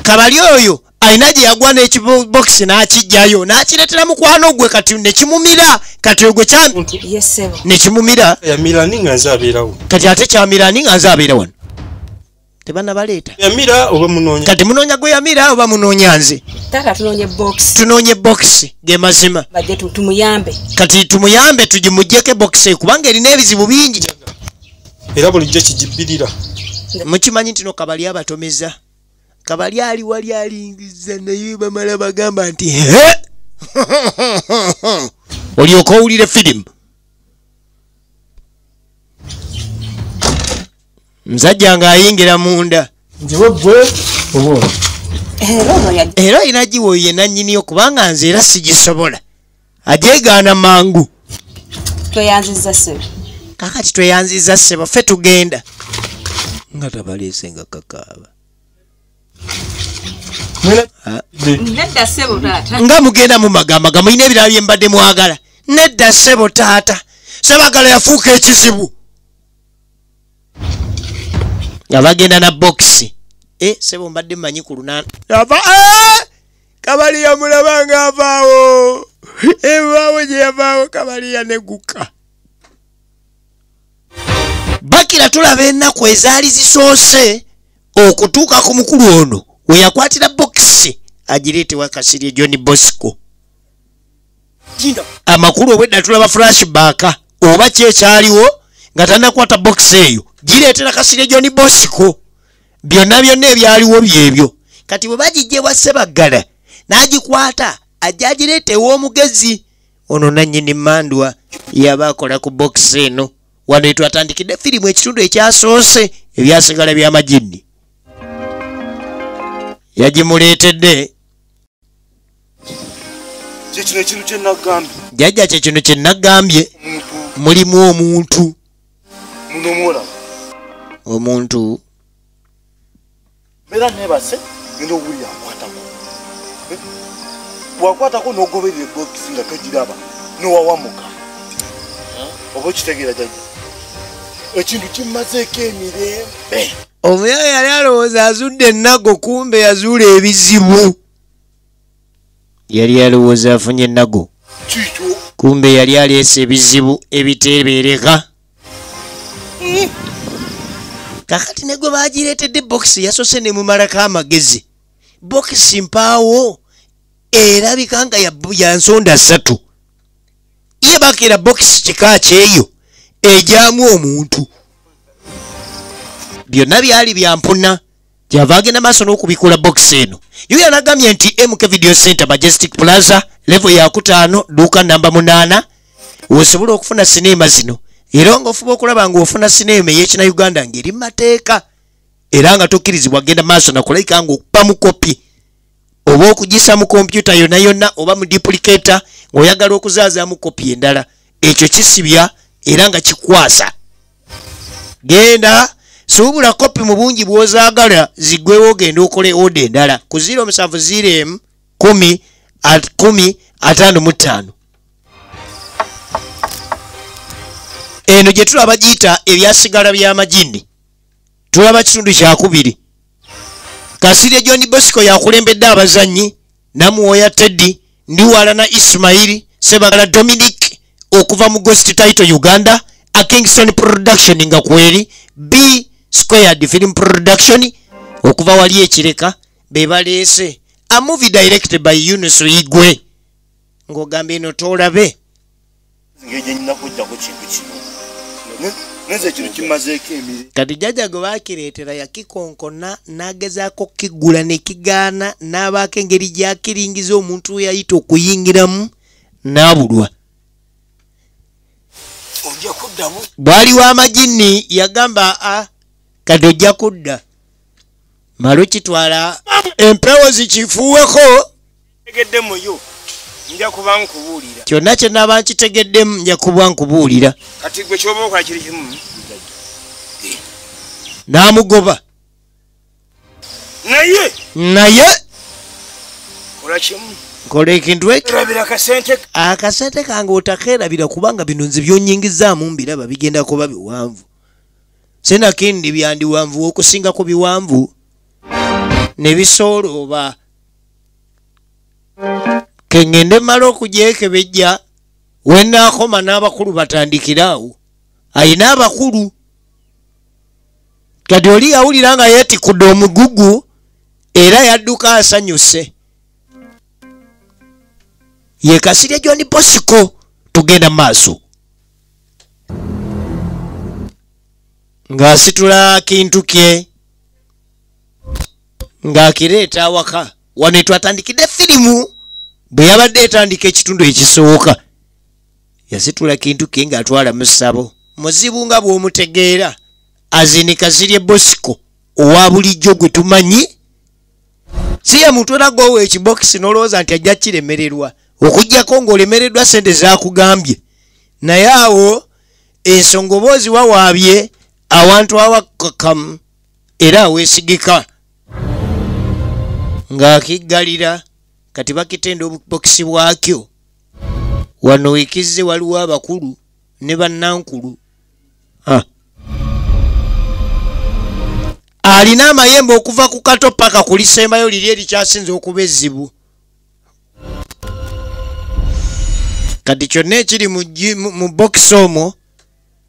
kabali oyo alina gye yagwa n'ekibokisi n'akijjayo n'akireetera mukwano gwe kati nekimumira kati ogwe nekimumira yamirani nga nze abeerawo kati ate kyamirani nga nze abeera wano tebana baleeta yamira oba munoonya kati munoonya gwe yamira oba munoonya nze tunoonye bokisi ge mazima kati tumuyambe tugimuggyeko ebokisi kubanga erina ebizibu bingi era bulijjo kigibbirira mukimanyi nti no kabali abatomeza kabali ali wali alingiza naye bamala bagamba nti olyoka owulire firimu muzajja ng'ayingira munda era olina giwo ye nannyiniyo kubanga nze era sigisobola ajeegaana mangu kakati tweyanziza ssebo ffe tugenda nga tabaleese nga kakaaba nga mugenda mu magamaga mulina ebirala bye mbadde mwagala nedda ssebo taata Sebaggala yafuuka ekizibu abagenda na bokisi ssebo mbadde mmanyi ku lunaana kabali yamulaba nga avaawo evaawo gye yavaawo kabali yaneguka bakira tulaba ennaku ezaali zisoose okutuuka ku mukulu ono we yakwatira bokisi agireetewa Kasirye John Bosco amakulu obwedda tulaba flashback oba kyekyaliwo nga tannakwata bokisi eyo gireetera Kasirye John Bosco byonna ebyaliwo byebyo kati bwe bagijjeebwa Sebaggala n'agikwata ajja agireetewa omugezi ono nannyini Mandwa yaba akola ku bokisi eno wano etwatandikidde firimu ekitundu ekyasoose ebyasigala by'amajini yagimuleetedde jjajja kye kino kye nagambye mulimu omuntu Mera nebase ngendo wuli akwatako. Wakwatako n'ogoberera bokisi nga togiraba n'owawamuka. Oba kitegeera jjajja. Ekintu kimazeeko emirembe. Omuyaya yali alowooza azudde ennago kumbe yazuula ebizibu. Yali alowooza afunye ennago. Kikyo. Kumbe yali aleese ebizibu ebiteebereka. Kakati ne gwe bagireetedde bokisi yasoose ne mumalako amagezi. Bokisi mpaawo erabika nga ya nsonda 3. Ye bakira bokisi kika kyeyo ejaamu omuntu. Byonna byali byampuna kyava agenda maaso n'okubikula bokisi eno. Yo yanagambye nti MK Video Center Majestic Plaza level ya 5 duuka namba 8 osobola okufuna sinema zino. Era ng'ofuba okulaba ng'ofuna sinema ey'ekina Uganda ng'eri mateeka era nga tokkirizibwa genda maaso nakulayika ng'okupa mu kopi oba okugisa mu kompyuta yonna yonna oba mu duplicator ng'oyagala okuzaazaamu kopi endala ekyo kisibya era nga kikwasa. Genda suubula kopi mu bungi bw'ozaagala ziggwewo ogenda okole oda endala ku 070 10 55. Eno gye tulaba giyita ebyasigala by'amajini. Tulaba kitundu kyakubiri. Kasirye John Bosco yakulembedde abazannyi Namuwoya Teddy Ndiwala na Ismaili Sebaggala Dominic okuva mu Ghost Title Uganda, a Kingston Production nga kweri, B Squared Film Production okuva wali ekireka be baleese a movie directed by Yunus Igwe ng'ogamba eno toolabe ngeje nyina kujja ku kintu kino neze kino kimazeeko emiri kati jjajja gwe baakireetera yakikonkona n'agezaako kiggula ne kigaana n'abaako engeri gy'akiringiza omuntu we yayita okuyingiramu n'abulwa. ojja kuddamu bwali w'amajini yagamba kati ojja kudda malo kitwala empewo zikifuuweko tegeddemu yo nja kuba nkubuulira kyonna kye naaba nkitegeddemu nja kuba nkubuulira. kati gwe kyoba okola kiri kimu n'amugoba naye kola kimu kola ekintu ekyo erabira akasente kange otakeerabira kubanga bino nze byonnyingizaamu mbiraba bigenda kuba biwanvu. Senakindi byandiwanvu okusinga ku biwanvu ne bisoolooba. Kengende mala okugyekebejja wennaakoma n'abakulu batandikiraawo. Ayina abakulu. Kati oli yawulira nga yeetikudde omugugu era yadduka asanyuse. Ye Kasirye John Bosco tugenda maaso. Ng'asitula kintu kye ng'akireeta awaka. Wano twatandikidde firimu bwe yabadde etandika ekitundu ekisooka. Yasitula kintu kye ng'atwala mu ssabo. Muzibu nga bw'omutegeera azini Kasirye Bosco owa bulijjo gwe tumanyi. Si ye muntu olagowa ekibokisi n'olowooza nti ajja kiremererwa okuggyako ng'olemereddwa ssente zaakugambye. Naye awo ensongoboozi wawaabye awantu awakakamu era aweesigika ng'akiggalira. Kati bakitenda obubokisi bwakyo. Wano wekizze waliwo abakulu ne bannankulu. Alina amayembe okuva ku kato paka ku lisembayo liri erikyasinze okuba ezzibu. Kati kyonna ekiri mu bokisi omwo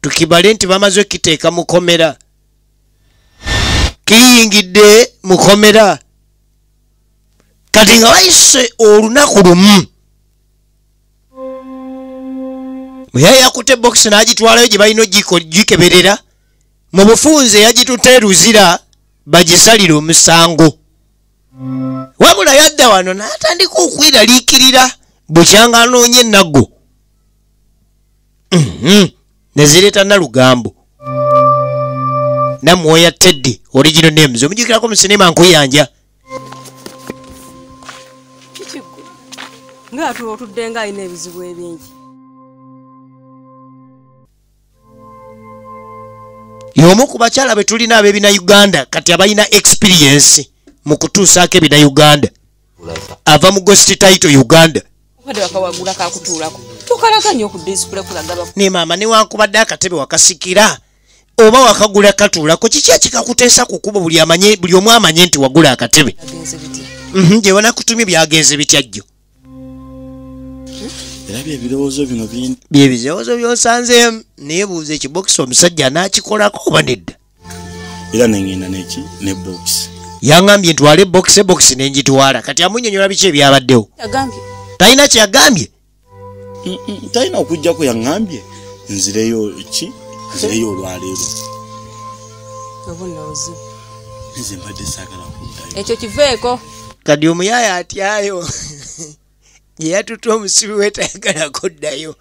tukibale nti bamaze okiteeka mu komera. Kiyingidde mu komera. Kati nga bayise olunaku lumu. Muyaye yakute bokisi n'agitwalayo gye balina ogikeberera. Mu bufunze yagituteeruzira bagisalire omusango. Wabula yadda wano n'atandika okwiraliikirira bukyanga anoonya ennago. Ne zireeta Nalugambo. Namwoya Teddy original names. Omujjukirako mu sinema Nkuyanja. Ng'atu otudde ng'alina ebizibu ebingi. Y'omu ku bakyala be tulina ab'ebina Uganda kati abalina experience mu kutuusaako ebina Uganda. Ava mu Ghost Title Uganda. Ne maama newankubadde akatebe wakasikira oba wakagula katuulako kiki ekikakuteesa kukuba buli omu amanye nti wagula akatebe. Gye wanakutumye byagenze bitya jjo. Byebirowoozo by'osanzeemu neebuuza ekibokisi omusajja anakikolako oba nedda. Era nengenda ne bokisi. Yaŋŋambye ntwale ebokisi n'engitwala. Kati amunnyonnyola biki ebyabaddewo. Talina kyeyagambye. Talina okujjako yaŋŋambye nzireyo olwaleero. Nze mbadde saagala kuddayo. Ekyo kiveeko. Kati omuyaya atyayo. Ye yatutte omusibi we tayagala kuddayo.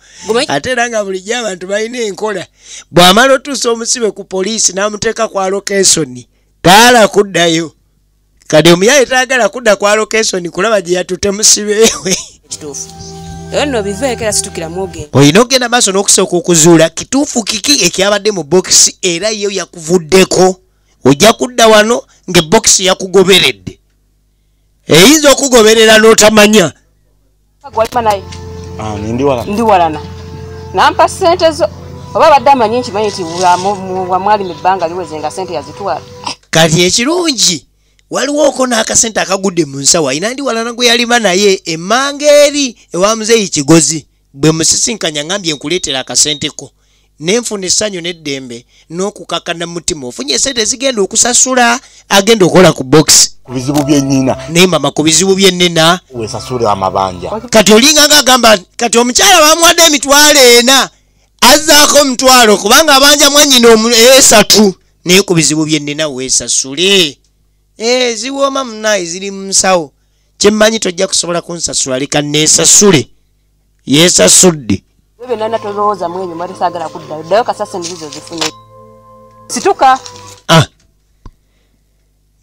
Ate era nga bulijjo abantu balina enkola. Bw'amala otuusa omusibe ku poliisi n'amuteeka ku allocation taala kuddayo. Kati omuyaya tayagala kudda ku allocation kulaba gye yatutte musibe we. Olina okugenda maaso n'okusooka okuzuula kituufu kiki ekyabadde mu bokisi era yo yakuvuddeko. Ojja kudda wano ng'ebokisi yakugoberedde. Eyinza okugoberera n'otamanya. Ndi walana. Nampa ssente zo. Oba badde amanyi nkimanyi nti mwali mu ebbanga liweze nga ssente yazitwala. Kati ekirungi waliwo oko n'akasente akagudde mu nsawo. Ayina ndi walana gwe yalima naye emmanga eri ewa muzeeyi Kigozi. Bwe musisinkanya ngambye nkuleetera akasenteko. Nenfuna essanyu n'eddembe n'okukakana mu mutima. Ofunye ssente zigenda okusasula agenda okola ku bokisi. Ku bizibu by'ennyina. Naye mama ku bizibu by'ennina. Weesasule amabanja. Kati olinga ng'agamba kati omukyala bamuwadde emitwalo 4 azzaako omutwalo kubanga abanja mwannyina 3 naye ku bizibu by'ennina weesasule. Ziwooma munnaye ziri mu nsawo. Kye mmanyi tojja kusobola kunsasula leka neesasule. Yeesasudde. Byonna tolowooza mu ebyo mwali saagala kuddayo. Ddayo kasase ndizo zifune. Situka.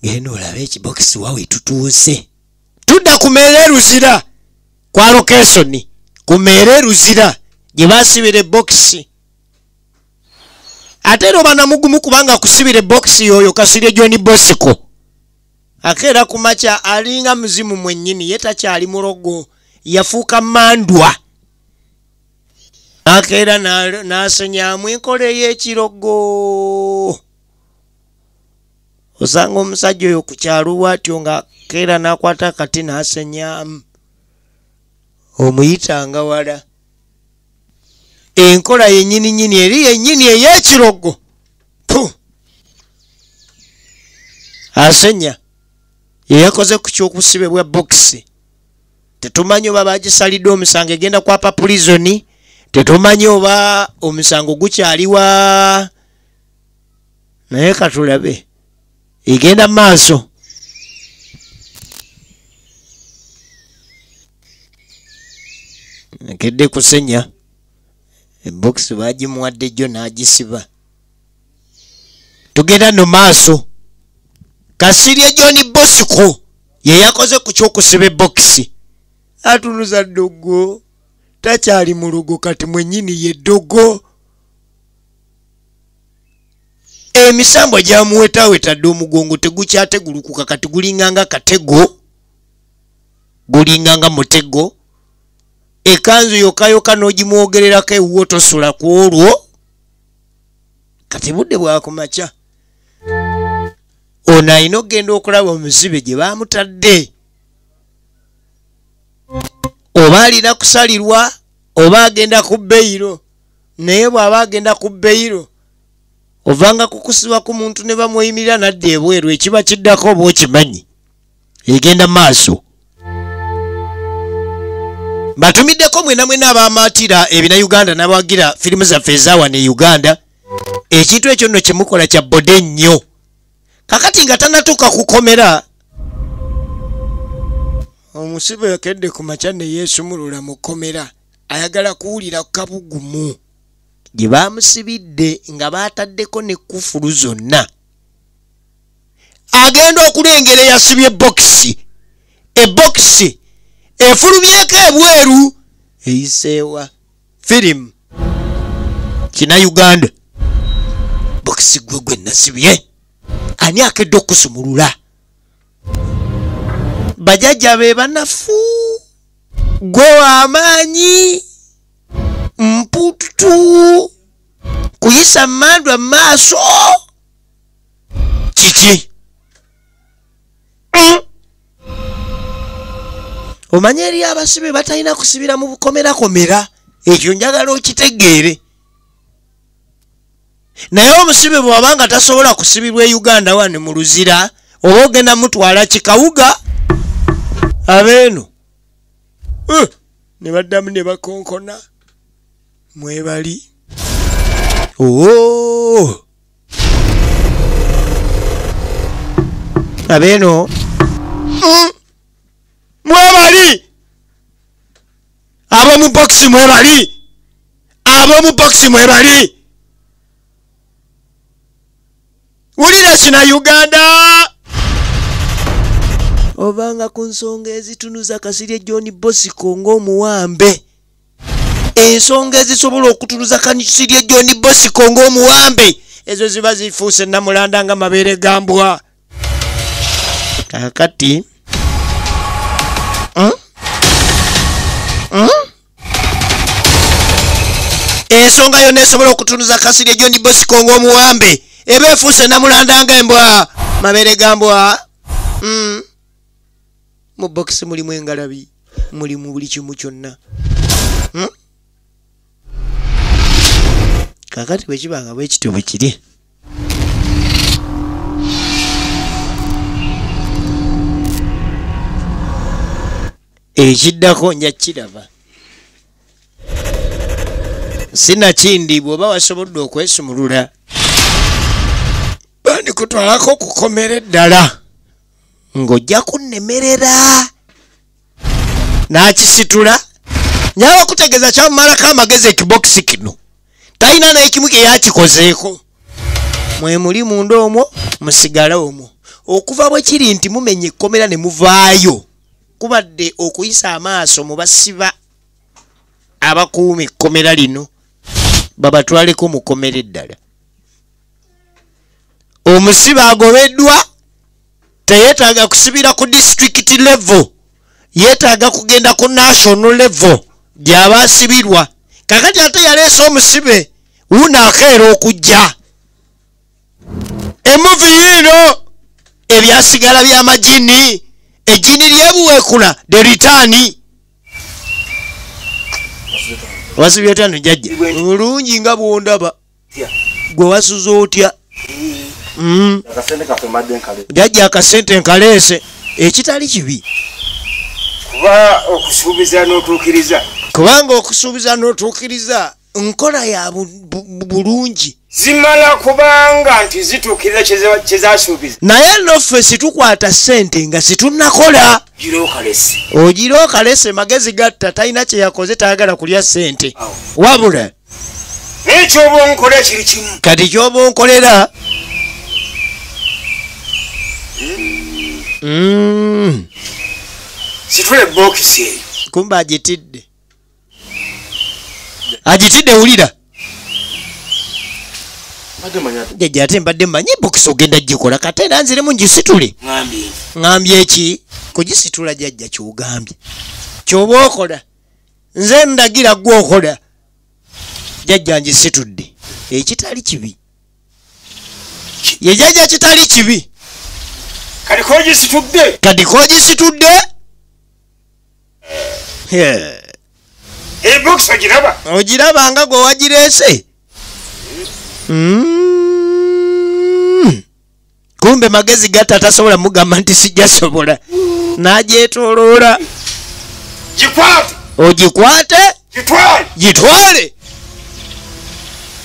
Genda olabe ekibokisi wawe tutuuse. Tudda ku meera eruzira. kwa location kumere ruzira gye basibire boxi ate no bana mugumu kubanga kusibire boxi yoyo Kasirye John Bosco akera kumacha alinga mzimu mwennyini yeta kyali murogo yafuka mandwa akera nasenya mwinkole y'ekirogo osanga omusajja oyo ku kyalo watyo nga kera nakwata kati nasenyamu omuyitanga wala enkola yennyini eri yennyini ey'ekirogo asenya yeyakoze ku kyokusibe bwa boxi tetumanyi oba bagisalidde omusango egenda kwapa prison tetumanyi oba omusango gukyaliwa naye katulabe egenda maaso kedde kusenya eboxi bagimuwadde jjo n'agisiba tugenda no maaso Kasirye John Bosco yeyakoze ku kyokusiba eboxi atunuza ddogo takyali mu lugo kati mwennyini ye ddogo emisambo gyamuwetawetadde omugongo tegukyategulukuka kati gulinganga katego gulinganga mutego ekanzu yokayoka n'ogimwogererako ewuwo tosula ku olwo kati budde bwakumaca ono alina okgenda okulaba omuzibe gye baamutadde oba alina kusalirwa oba agenda ku bbeeyiro naye bw'aba agenda ku bbeeyiro ovanga kukusiba ku muntu ne bamweyimirira nadda ebweru ekiba kiddako oba okimanyi egenda maaso batumiddeko mwena abaamatira ebina Uganda n'abawagira firimu zaffe ezaawa ne Uganda ekintu ekyo nno kimukola kya bode nnyo kakati nga tanatuuka kukomera omusibe yakedde ku makya ne yeesumulula mu kkomera ayagala kuwulira ku kabugumu gye baamusibidde nga baataddeko ne kufulu zonna agenda okulengera eyasibye eboxi efulumyeko ebweru eyiseewa firimu kina Uganda boxi gwe nasibye ani akedde okusumulula bajajja be banafu gwe w'amaanyi mpututu kuyisa mandwa maaso kiki omanye eri abasibe batalina kusibira mu bukomerakomera ekyo njagala okitegeere naye omusibe bw'abanga tasobola kusibirwa e Uganda wane mu luzira oba ogenda mutwala kikawuga abeeno ne baddamu ne bakonkona mwebali abeeno mwebali ab'omu boxi mwebali wulira kina Uganda obanga ku nsonga ezitunuza Kasirye John Bosco ng'omuwambe ensonga ezisobola okutunuza Kasirye John Bosco ng'omuwambe ezo ziba zifuuse namulanda nga mabeere gambwa kakati ensonga yonna esobola okutunuza Kasirye John Bosco ng'omuwambe eba efuuse namulanda nga embwa mabeere gambwa mu boxi mulimu engalabi mulimu buli kimu kyonna kakati bwe kibanga bwe kityo bwe kiri ekiddako nja kiraba sinakindi bw'oba wasobodde okwesumulula bandikutwalako kukomera eddala ng'ojja kunnemerera n'akisitula nyawa kutegeeza kyamumalako amagezi ekibokisi kino talina naye kimu kye yakikozeeko mwe muli munda omwo musigale omwo okuva bwe kiri nti mumenya ekkomera ne muvaayo kubadde okuyisa amaaso mu basiba abakuuma ekkomera lino babatwaleko mu kkomera eddala. Omusibe agobeddwa teyeetaaga kusibira ku district level, yeetaaga kugenda ku national level gy'aba asibirwa. Kakati ate yaleese omusibe unaakeera okujja. Emuvi yino ebyasigala by'amajini, ejjini lyebuweekula the return. Wasibye otya jjajja? Mulungi nga bw'ondaba. Gwe wasuza otya? Jjajja akasente nkaleese ekitali kibi. Kubanga okusuubiza n'otuukiriza nkola ya bulungi. Zimala kubanga nti zituukirira kye zaasuubiza. Naye noffe situkwata ssente nga situnakola. Ogira okalese magezi gatta talina kye yakoze tayagala kulya ssente. Wabula n'ekyoba onkola kiri kimu. Kati ky'oba onkolera situle bokisi eyo. Kumba agitidde. Agitidde wulira. Jjajja ate mbadde mmanyi bokisi ogenda gikola kate era nziremu ngisitule. Ngambye eki? Kugisitula jjajja ky'ogambye. Ky'oba okola. Nze ndagira gwe okola. Jjajja ngisitudde. Ekitali kibi. Ye jjajja kitali kibi. Kati k'ogisitudde. Kati k'ogisitudde? Bokisi ogiraba? Ogiraba nga gwe wagireese? Kumbe magezi gatta tasobola mugamba nti sijjasobola. N'agyetooloola. Gikwate. Ogikwate? Gitwale.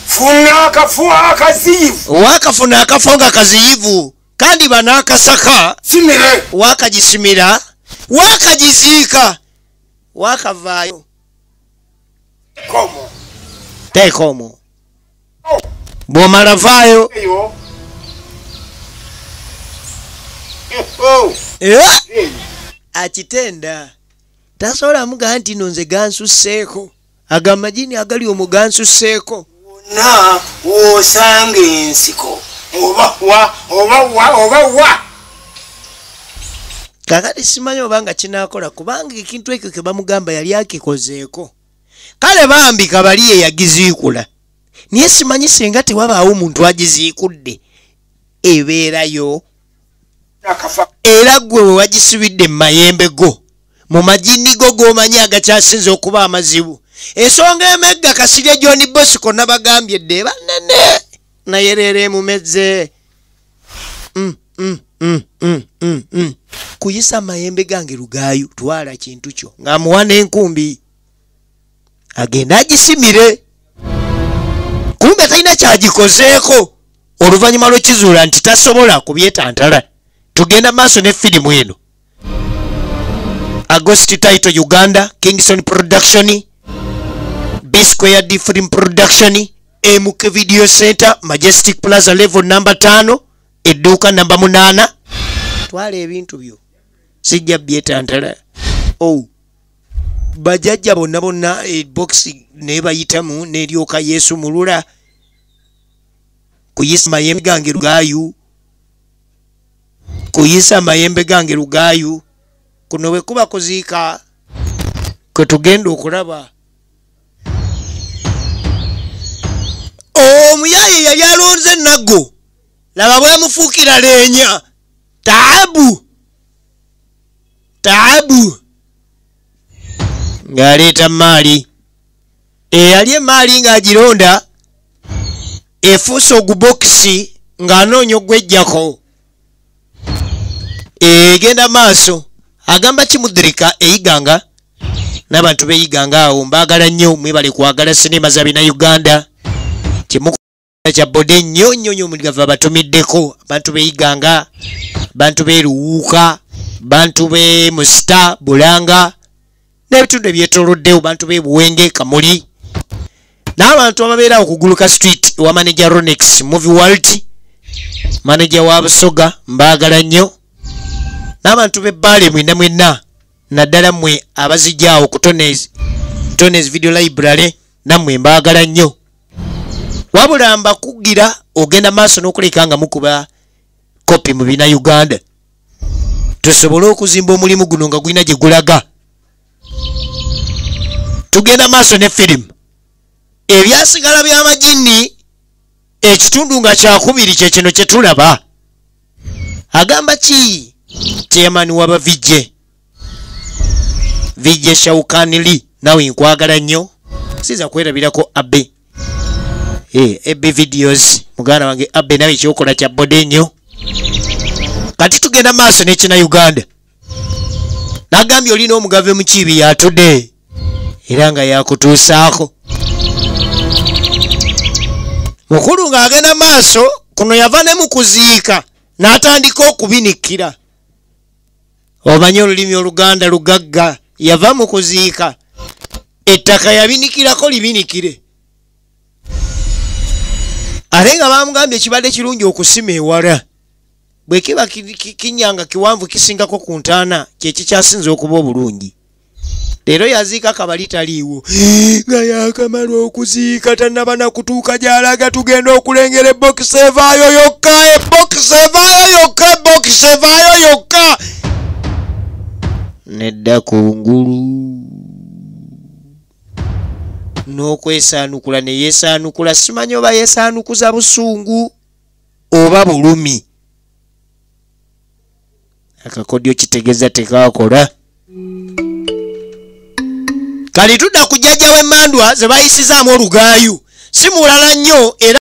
Funa akafo akaziyivu. Waakafuna akafo nga kaziyivu. Kandi banaakasaka. Simire. Waakagisimira. Waakagiziika. Waakavaayo. Komo. Teekoomo. Bw'omala vaayo. Akitenda. Tasobola mugaa nti no nze gansusseeko. Agamajini agali omwo gansusseeko. Wonna w'osanga ensiko. Oba wa. Kakati simanyi oba nga kinaakola kubanga ekintu ekyo kye bamugamba yali akikozeeko. Kale bambi kabali ye yagiziikula. Niye simanyi singa tewabaawo omuntu agiziikudde ebeerayo. Era gwe we wagisibidde mu mayembe go mu majini go g'omanyi agakyasinze okuba amazibu. Ensonga emegga Kasirye John Bosco nabagambye dde banene naye leero emumezze. Kuyisa mayembe gange Lugaayu twala kintu kyo ng'amuwa n'enkumbi agenda agisimire. Kumbe talina kyagikozeeko. Oluvannyuma lw'ekizuula nti tasobola kubyetantala. Tugenda maaso ne firimu eno. August title Uganda, Kingston Production, B Square D Film Production, MK Video Center, Majestic Plaza level number 5, edduuka namba 8. Twala ebintu byo. Sijja byetantala. Bajajja bonna box ne bayitamu n'eryoka Yesu mulula. Kuyisa mayembe gange Lugaayu. Kuyisa mayembe gange Lugaayu. Kuno bwe kuba kuziika kwe tugenda okulaba. Omuyayi yali alonze naggo. Laba bwemufuukira leenya. Taabu. Ng'aleeta maali. Eyali emaali ng'agironda efuuse ogubokisi ng'anoonya ogwejjako. Egenda maaso. Agamba Kimudirika eyiganga n'abantu beyiganga awo mbaagala nnyo mwebale kwagala sinema za bina Uganda. Kimu kya bode nnyo muligava abatumiddeko abantu beyiganga, bantu beeruwuuka, bantu be Musita, Bulanga n'ebitundu ebyetooloddewo, bantu b'ebuwenge Kamuli n'abantu ababeera okuguluka street wa manager Ronex Movie World, manager wa Busoga mbaagala nnyo. N'abantu b'ebbaale mwenna naddala mmwe abazijjaawo ku Tonez Video Library nammwe mbaagala nnyo. Wabula mbakugira ogenda maaso n'okuleka nga mukuba kopi mu bina Uganda. Tusobole okuzimba omulimu guno nga gulina gye gulaga. Tugenda maaso ne firimu. Ebyasigala by'amajini ekitundu nga kyakubiri kye kino kye tulaba. Agamba ki chairman waba Vijje Shaukanili nawe nkwagala nnyo. Siza kwerabirako Abbe. Ebbe videos muganda wange Abbe nawe ekyokola kya bode nnyo. Kati tugenda maaso n'ekina Uganda. Nagambye olina omugave mu kibi yatudde era nga yakutuusaako. Mukulu ng'agenda maaso kuno yava ne mu kuziika n'atandika okubinikira. Omanyi olulimi Oluganda lugagga, yava mu kuziika ettaka yabinikirako libinikire. Ate nga bamugambye ekibadde kirungi okusima ewala. Bwe kiba kinyanga kiwanvu kisingako ku ntaana kye kikyasinze okuba obulungi. Leero yaziika kabali taliiwo nga yakamala okuziika tannaba na kutuuka gy'alaga tugenda okulengera ebbokisi evaayo yokka, ebbokisi evaayo yokka. Nedda kungulu n'okwesaanukula ne yeesaanukula. Simanyi oba yeesaanukuza busungu oba bulumi. Akakodyo kitegeeza tekaakola. Kali tudda ku jjajja w'emmandwa ze bayisizaamu olugaayu. Si mulala nnyo era